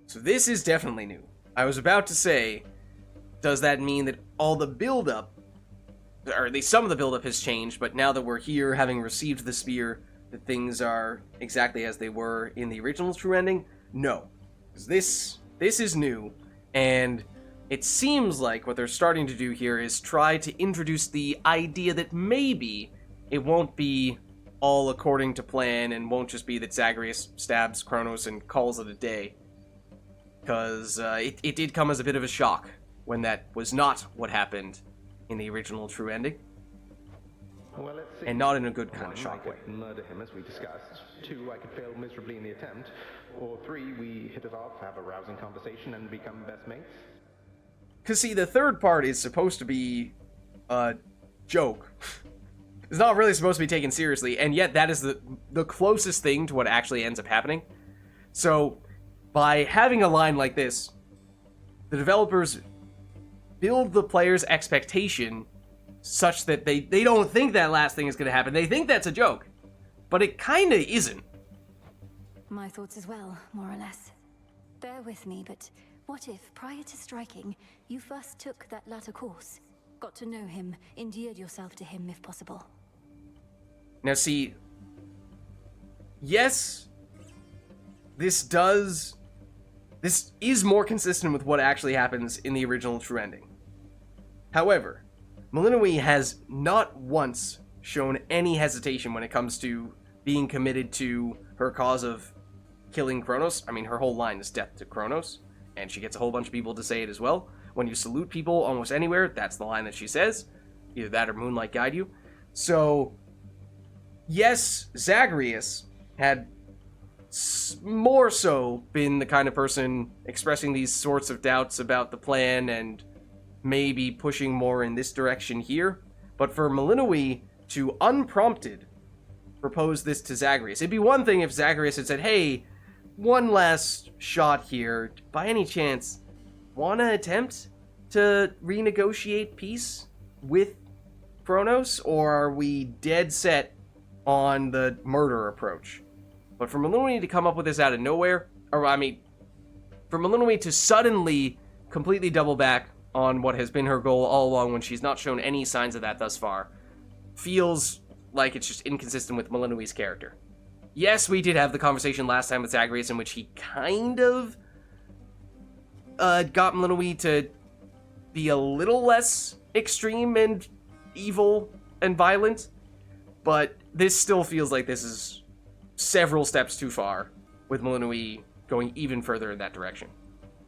So this is definitely new. I was about to say, does that mean that all the build-up, or at least some of the build-up has changed, but now that we're here, having received the spear, that things are exactly as they were in the original true ending? No. 'Cause this is new, and it seems like what they're starting to do here is try to introduce the idea that maybe it won't be all according to plan, and won't just be that Zagreus stabs Kronos and calls it a day. Because it did come as a bit of a shock when that was not what happened in the original true ending. Well, let's see. And not in a good kind of One, shock I way. could murder him as we discussed. 2, I could fail miserably in the attempt. Or 3, we hit it off, have a rousing conversation, and become best mates. Because, see, the third part is supposed to be a joke. It's not really supposed to be taken seriously, and yet that is the closest thing to what actually ends up happening. So, by having a line like this, the developers build the player's expectation such that they don't think that last thing is going to happen. They think that's a joke, but it kind of isn't. My thoughts as well, more or less. Bear with me, but what if, prior to striking, you first took that latter course? Got to know him, endeared yourself to him if possible. Now see, yes, this is more consistent with what actually happens in the original true ending. However, Melinoe has not once shown any hesitation when it comes to being committed to her cause of killing Kronos. I mean, her whole line is death to Kronos, and she gets a whole bunch of people to say it as well. When you salute people almost anywhere, that's the line that she says. Either that or Moonlight guide you. So, yes, Zagreus had more so been the kind of person expressing these sorts of doubts about the plan and maybe pushing more in this direction here. But for Melinoe to unprompted propose this to Zagreus, it'd be one thing if Zagreus had said, hey, one last shot here. By any chance, wanna attempt to renegotiate peace with Kronos, or are we dead set on the murder approach? But for Melinoe to come up with this out of nowhere, or I mean, for Melinoe to suddenly completely double back on what has been her goal all along when she's not shown any signs of that thus far, feels like it's just inconsistent with Melinoe's character. Yes, we did have the conversation last time with Zagreus in which he kind of got Melinoe to be a little less extreme and evil and violent, but this still feels like this is several steps too far, with Melinoe going even further in that direction.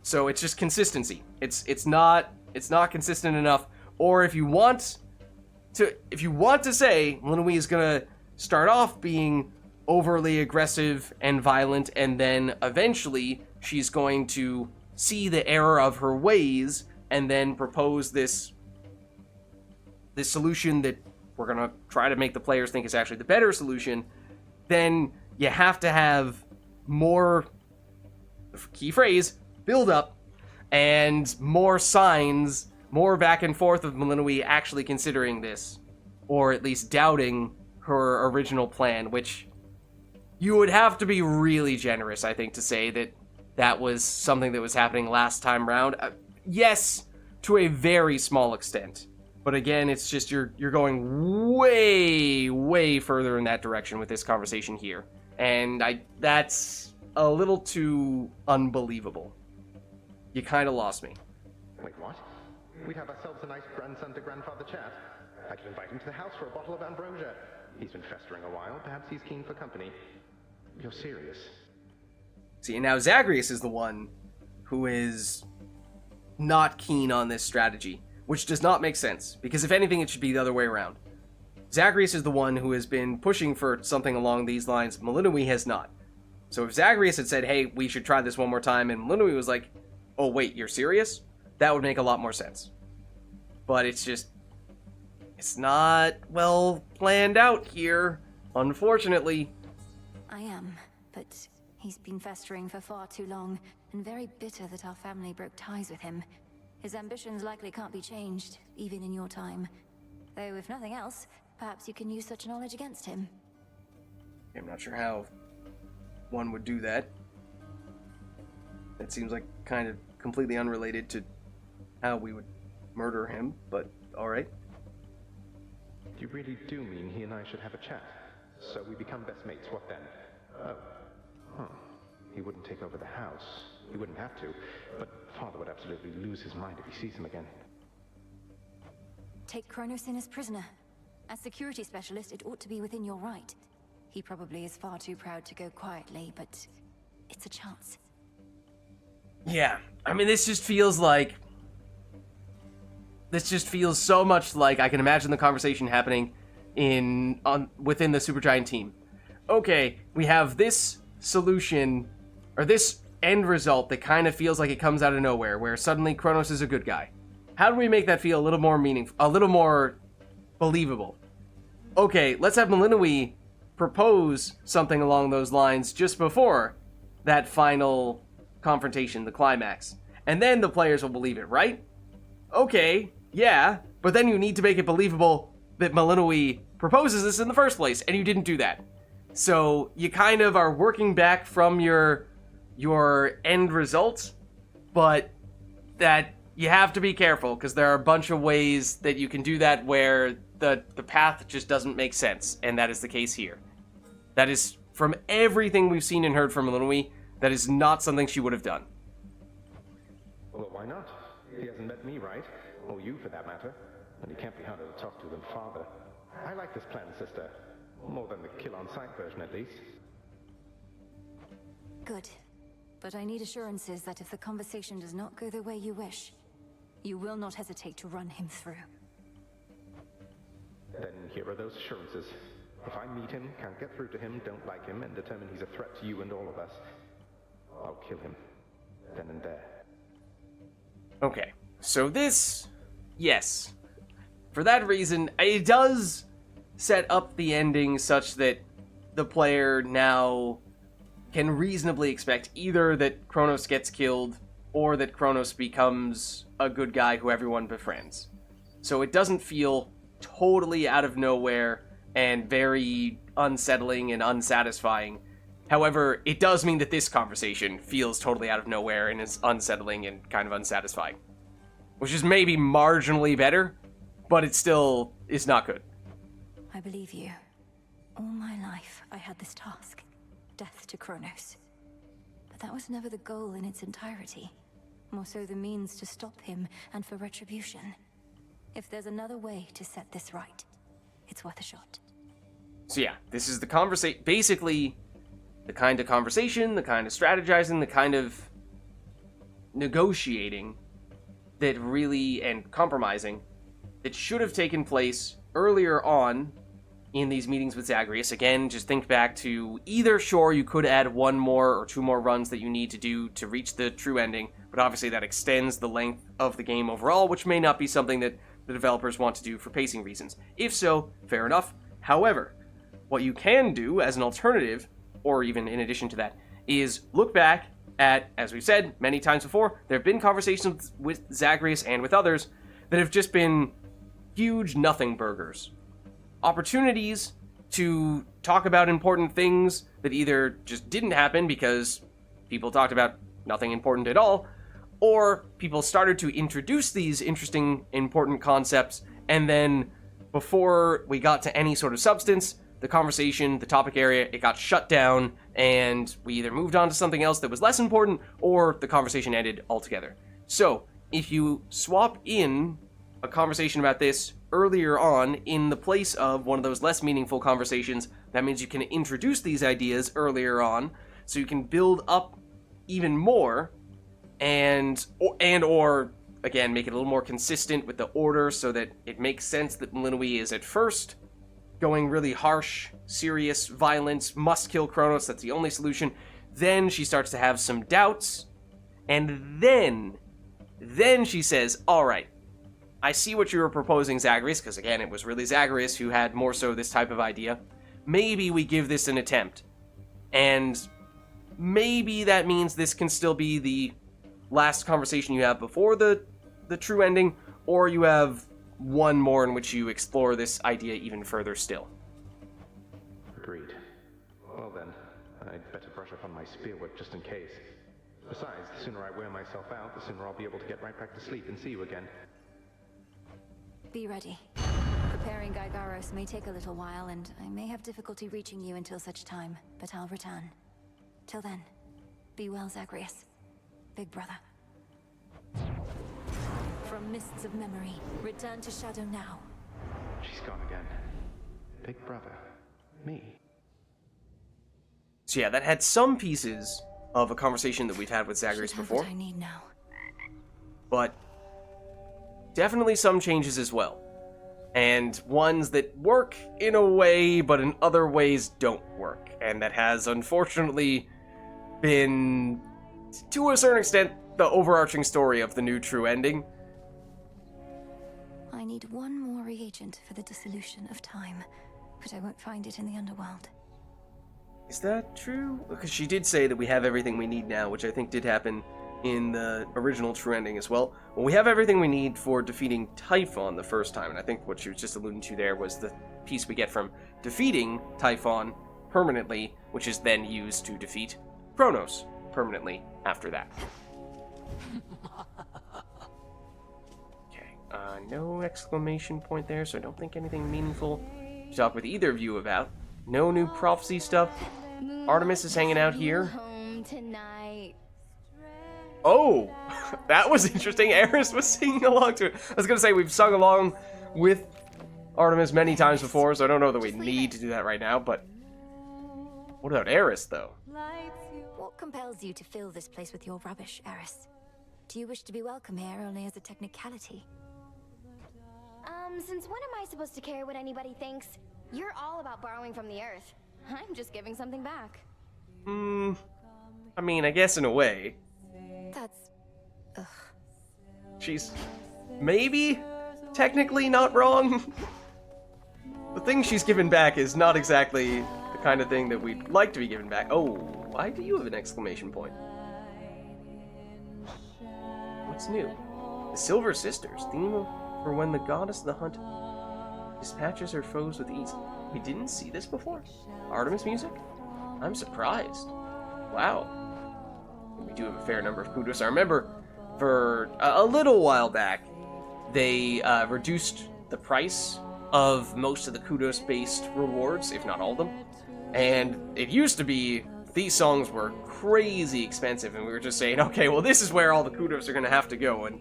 So it's just consistency. It's not consistent enough. Or if you want to say Melinoe is gonna start off being overly aggressive and violent, and then eventually she's going to see the error of her ways and then propose this solution that we're gonna try to make the players think is actually the better solution, then you have to have more, key phrase, build up, and more signs, more back and forth of Melinoe actually considering this, or at least doubting her original plan, which you would have to be really generous, I think, to say that that was something that was happening last time round. Yes, to a very small extent. But again, it's just you're going way, way further in that direction with this conversation here. And that's a little too unbelievable. You kind of lost me. Wait, what? We'd have ourselves a nice grandson to grandfather chat. I could invite him to the house for a bottle of ambrosia. He's been festering a while. Perhaps he's keen for company. You're serious? See, and now Zagreus is the one who is not keen on this strategy, which does not make sense, because if anything, it should be the other way around. Zagreus is the one who has been pushing for something along these lines. Melinoe has not. So if Zagreus had said, hey, we should try this one more time, and Melinoe was like, oh, wait, you're serious? That would make a lot more sense. But it's not well planned out here, unfortunately. I am, but he's been festering for far too long, and very bitter that our family broke ties with him. His ambitions likely can't be changed, even in your time. Though, if nothing else, perhaps you can use such knowledge against him. I'm not sure how one would do that. It seems like kind of completely unrelated to how we would murder him, but alright. You really do mean he and I should have a chat? So we become best mates, what then? Oh. Huh. He wouldn't take over the house. He wouldn't have to. But Father would absolutely lose his mind if he sees him again. Take Kronos in as prisoner. As security specialist, it ought to be within your right. He probably is far too proud to go quietly, but it's a chance. Yeah, I mean, this just feels so much like I can imagine the conversation happening within the Supergiant team. Okay, we have this solution, or this end result that kind of feels like it comes out of nowhere, where suddenly Kronos is a good guy. How do we make that feel a little more meaningful, a little more believable? Okay, let's have Melinoe propose something along those lines just before that final confrontation, the climax. And then the players will believe it, right? Okay, yeah, but then you need to make it believable that Melinoe proposes this in the first place, and you didn't do that. So you kind of are working back from your your end result, but that you have to be careful, because there are a bunch of ways that you can do that where the path just doesn't make sense, and that is the case here. That is, from everything we've seen and heard from Melinoe, that is not something she would have done. Well, why not? He hasn't met me, right? Or you, for that matter. And he can't be harder to talk to than father. I like this plan, sister. More than the kill-on-sight version, at least. Good. But I need assurances that if the conversation does not go the way you wish, you will not hesitate to run him through. Then here are those assurances. If I meet him, can't get through to him, don't like him, and determine he's a threat to you and all of us, I'll kill him. Then and there. Okay, so this, yes. For that reason, it does set up the ending such that the player now can reasonably expect either that Kronos gets killed or that Kronos becomes a good guy who everyone befriends. So it doesn't feel totally out of nowhere and very unsettling and unsatisfying. However, it does mean that this conversation feels totally out of nowhere and is unsettling and kind of unsatisfying. Which is maybe marginally better, but it still is not good. I believe you. All my life, I had this task. Death to Kronos. But that was never the goal in its entirety. More so the means to stop him and for retribution. If there's another way to set this right, it's worth a shot. So yeah, this is the conversation, basically the kind of conversation, the kind of strategizing, the kind of negotiating that really, and compromising, that should have taken place earlier on in these meetings with Zagreus. Again, just think back to either, sure, you could add one more or two more runs that you need to do to reach the true ending, but obviously that extends the length of the game overall, which may not be something that the developers want to do for pacing reasons. If so, fair enough. However, what you can do as an alternative, or even in addition to that, is look back at, as we've said many times before, there have been conversations with Zagreus and with others that have just been huge nothing burgers. Opportunities to talk about important things that either just didn't happen because people talked about nothing important at all, or people started to introduce these interesting, important concepts, and then before we got to any sort of substance, the conversation, the topic area, it got shut down, and we either moved on to something else that was less important, or the conversation ended altogether. So, if you swap in a conversation about this earlier on in the place of one of those less meaningful conversations, that means you can introduce these ideas earlier on, so you can build up even more, or again, make it a little more consistent with the order so that it makes sense that Melinoe is at first going really harsh, serious, violence, must kill Kronos, that's the only solution. Then she starts to have some doubts, and then she says, alright, I see what you were proposing, Zagreus, because again, it was really Zagreus who had more so this type of idea. Maybe we give this an attempt. And maybe that means this can still be the last conversation you have before the true ending, or you have one more in which you explore this idea even further still. Agreed. Well then, I'd better brush up on my spear work just in case. Besides, the sooner I wear myself out, the sooner I'll be able to get right back to sleep and see you again. Be ready. Preparing Gygaros may take a little while, and I may have difficulty reaching you until such time, but I'll return. Till then, be well, Zagreus. Big brother. From mists of memory, return to Shadow now. She's gone again. Big brother. Me. So yeah, that had some pieces of a conversation that we've had with Zagreus before. What I need now. But definitely some changes as well. And ones that work in a way, but in other ways don't work. And that has, unfortunately, been, to a certain extent, the overarching story of the new true ending. I need one more reagent for the dissolution of time, but I won't find it in the underworld. Is that true? Because she did say that we have everything we need now, which I think did happen in the original true ending as well. Well, we have everything we need for defeating Typhon the first time, and I think what she was just alluding to there was the piece we get from defeating Typhon permanently, which is then used to defeat Kronos. permanently after that. Okay, no exclamation point there, so I don't think anything meaningful to talk with either of you about. No new prophecy stuff. Artemis is hanging out here. Home tonight. Oh, that was interesting. Eris was singing along to it. I was going to say, we've sung along with Artemis many times before, so I don't know that we need to do that right now, but what about Eris, though? What compels you to fill this place with your rubbish, Eris? Do you wish to be welcome here only as a technicality? Since when am I supposed to care what anybody thinks? You're all about borrowing from the earth. I'm just giving something back. I mean, I guess in a way. That's... ugh. She's maybe technically not wrong. The thing she's given back is not exactly the kind of thing that we'd like to be given back. Oh, why do you have an exclamation point? What's new? The Silver Sisters, theme for when the goddess of the hunt dispatches her foes with ease. We didn't see this before? Artemis music? I'm surprised. Wow. We do have a fair number of kudos. I remember for a little while back, they reduced the price of most of the kudos-based rewards, if not all of them. And it used to be these songs were crazy expensive, and we were just saying, okay, well, this is where all the kudos are going to have to go, and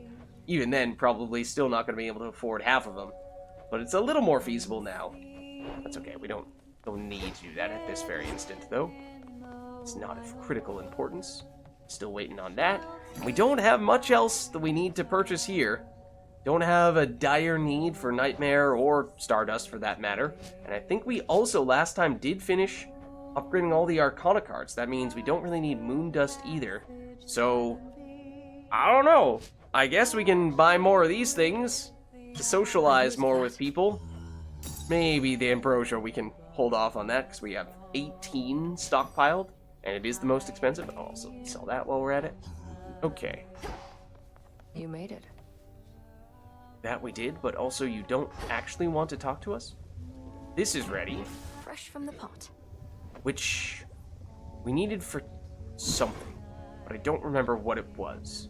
even then, probably still not going to be able to afford half of them. But it's a little more feasible now. That's okay, we don't need to do that at this very instant, though. It's not of critical importance. Still waiting on that. We don't have much else that we need to purchase here. Don't have a dire need for Nightmare or Stardust for that matter. And I think we also last time did finish upgrading all the Arcana cards. That means we don't really need Moondust either. So, I don't know. I guess we can buy more of these things to socialize more with people. Maybe the Ambrosia, we can hold off on that because we have 18 stockpiled. And it is the most expensive. I'll also sell that while we're at it. Okay. You made it. That we did, but also you don't actually want to talk to us? This is ready. Fresh from the pot. Which we needed for something, but I don't remember what it was.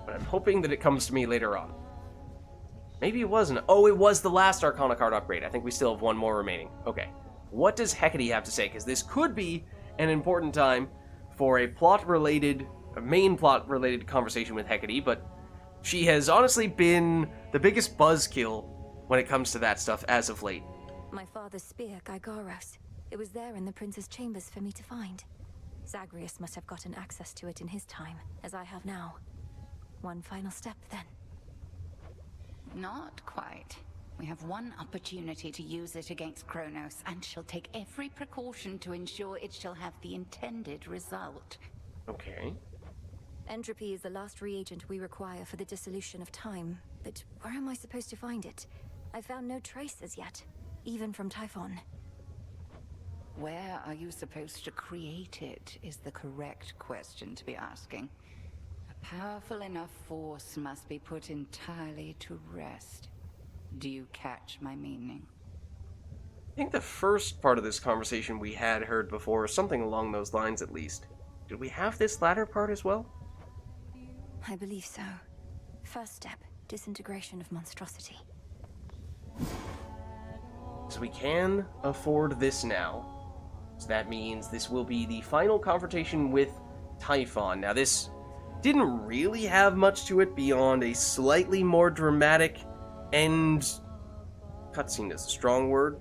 But I'm hoping that it comes to me later on. Maybe it wasn't. Oh, it was the last Arcana card upgrade. I think we still have one more remaining. Okay. What does Hecate have to say? Because this could be an important time for a main plot-related conversation with Hecate, but she has honestly been the biggest buzzkill when it comes to that stuff as of late. My father's spear, Gygaros. It was there in the prince's chambers for me to find. Zagreus must have gotten access to it in his time, as I have now. One final step, then. Not quite. We have one opportunity to use it against Kronos, and she'll take every precaution to ensure it shall have the intended result. Okay. Entropy is the last reagent we require for the dissolution of time, but where am I supposed to find it? I found no trace as yet, even from Typhon. Where are you supposed to create it is the correct question to be asking. A powerful enough force must be put entirely to rest. Do you catch my meaning? I think the first part of this conversation we had heard before, something along those lines at least. Did we have this latter part as well? I believe so. First step, disintegration of monstrosity. So we can afford this now. So that means this will be the final confrontation with Typhon. Now this didn't really have much to it beyond a slightly more dramatic end cutscene is a strong word.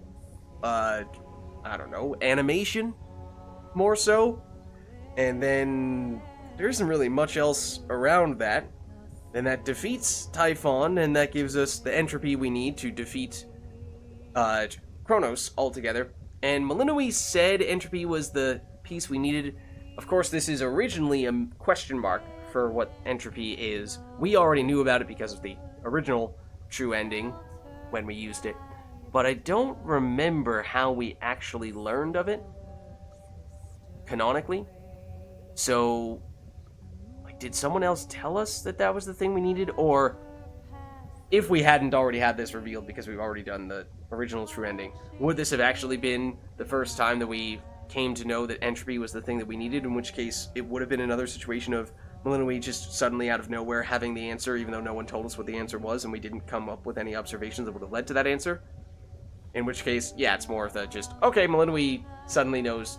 I don't know, animation more so. And then there isn't really much else around that. And that defeats Typhon, and that gives us the entropy we need to defeat Kronos altogether. And Melinoe said entropy was the piece we needed. Of course, this is originally a question mark for what entropy is. We already knew about it because of the original true ending when we used it. But I don't remember how we actually learned of it canonically. So, like, did someone else tell us that that was the thing we needed? Or if we hadn't already had this revealed because we've already done the original true ending? Would this have actually been the first time that we came to know that entropy was the thing that we needed, in which case it would have been another situation of Melinoe just suddenly out of nowhere having the answer, even though no one told us what the answer was and we didn't come up with any observations that would have led to that answer? In which case, yeah, it's more of the just, okay, Melinoe suddenly knows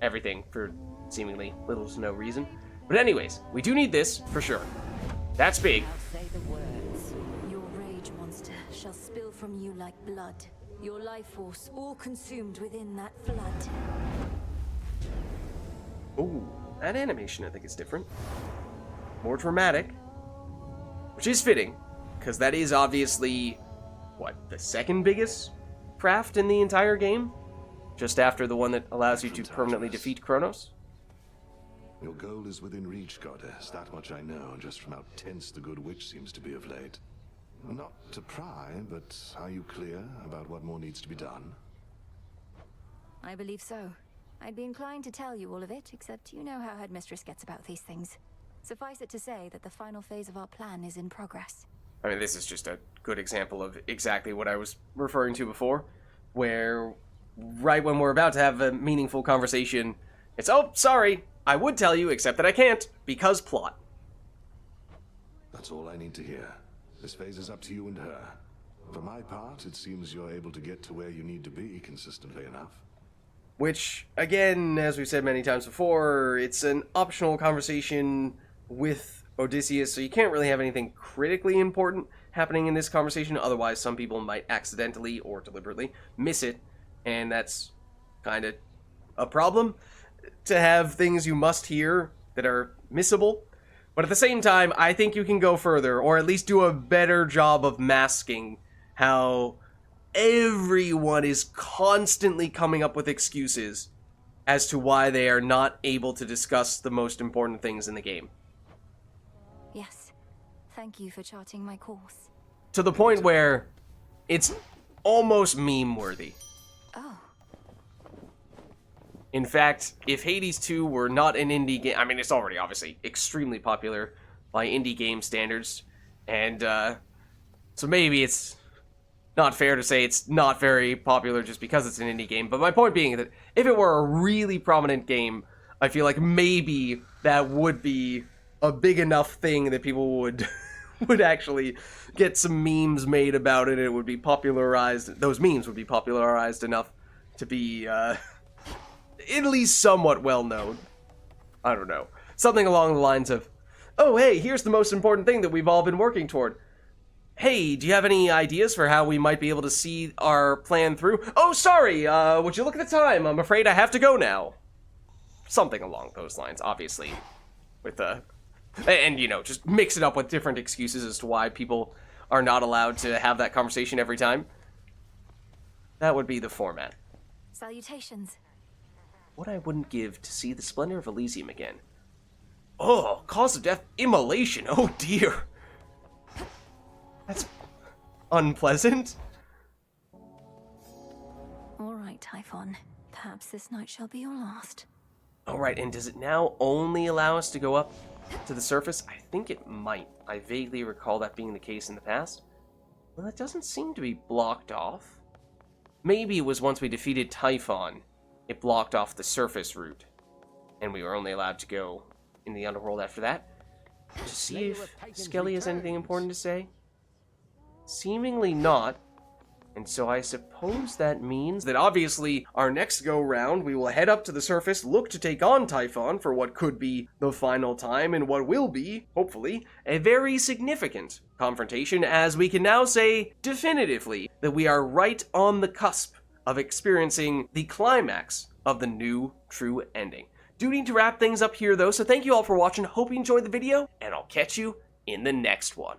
everything for seemingly little to no reason. But anyways, we do need this, for sure. That's big. Now say the words. Your rage monster shall spill from you like blood. Your life force all consumed within that flood. Ooh, that animation I think is different. More dramatic. Which is fitting, because that is obviously, what, the second biggest craft in the entire game? Just after the one that allows you to permanently defeat Kronos? Your goal is within reach, Goddess. That much I know, just from how tense the Good Witch seems to be of late. Not to pry, but are you clear about what more needs to be done? I believe so. I'd be inclined to tell you all of it, except you know how Headmistress gets about these things. Suffice it to say that the final phase of our plan is in progress. I mean, this is just a good example of exactly what I was referring to before, where right when we're about to have a meaningful conversation, it's, oh, sorry, I would tell you, except that I can't, because plot. That's all I need to hear. This phase is up to you and her. For my part, it seems you're able to get to where you need to be consistently enough. Which, again, as we've said many times before, it's an optional conversation with Odysseus, so you can't really have anything critically important happening in this conversation, otherwise some people might accidentally or deliberately miss it, and that's kind of a problem, to have things you must hear that are missable. But at the same time, I think you can go further, or at least do a better job of masking how everyone is constantly coming up with excuses as to why they are not able to discuss the most important things in the game. Yes. Thank you for charting my course. To the point where it's almost meme-worthy. Oh. In fact, if Hades 2 were not an indie game, I mean, it's already obviously extremely popular by indie game standards, and so maybe it's not fair to say it's not very popular just because it's an indie game, but my point being that if it were a really prominent game, I feel like maybe that would be a big enough thing that people would actually get some memes made about it, and it would be popularized, those memes would be popularized enough to be, at least somewhat well-known. I don't know. Something along the lines of, oh, hey, here's the most important thing that we've all been working toward. Hey, do you have any ideas for how we might be able to see our plan through? Oh, sorry, would you look at the time? I'm afraid I have to go now. Something along those lines, obviously. With, and, you know, just mix it up with different excuses as to why people are not allowed to have that conversation every time. That would be the format. Salutations. What I wouldn't give to see the splendor of Elysium again. Oh, cause of death, immolation, oh dear. That's unpleasant. All right, Typhon. Perhaps this night shall be your last. Alright, and does it now only allow us to go up to the surface? I think it might. I vaguely recall that being the case in the past. Well, it doesn't seem to be blocked off. Maybe it was once we defeated Typhon, it blocked off the surface route, and we were only allowed to go in the underworld after that. To see if Skelly has anything important to say? Seemingly not, and so I suppose that means that obviously our next go-round we will head up to the surface, look to take on Typhon for what could be the final time and what will be, hopefully, a very significant confrontation, as we can now say definitively that we are right on the cusp of experiencing the climax of the new true ending. Do need to wrap things up here though, so thank you all for watching, hope you enjoyed the video, and I'll catch you in the next one.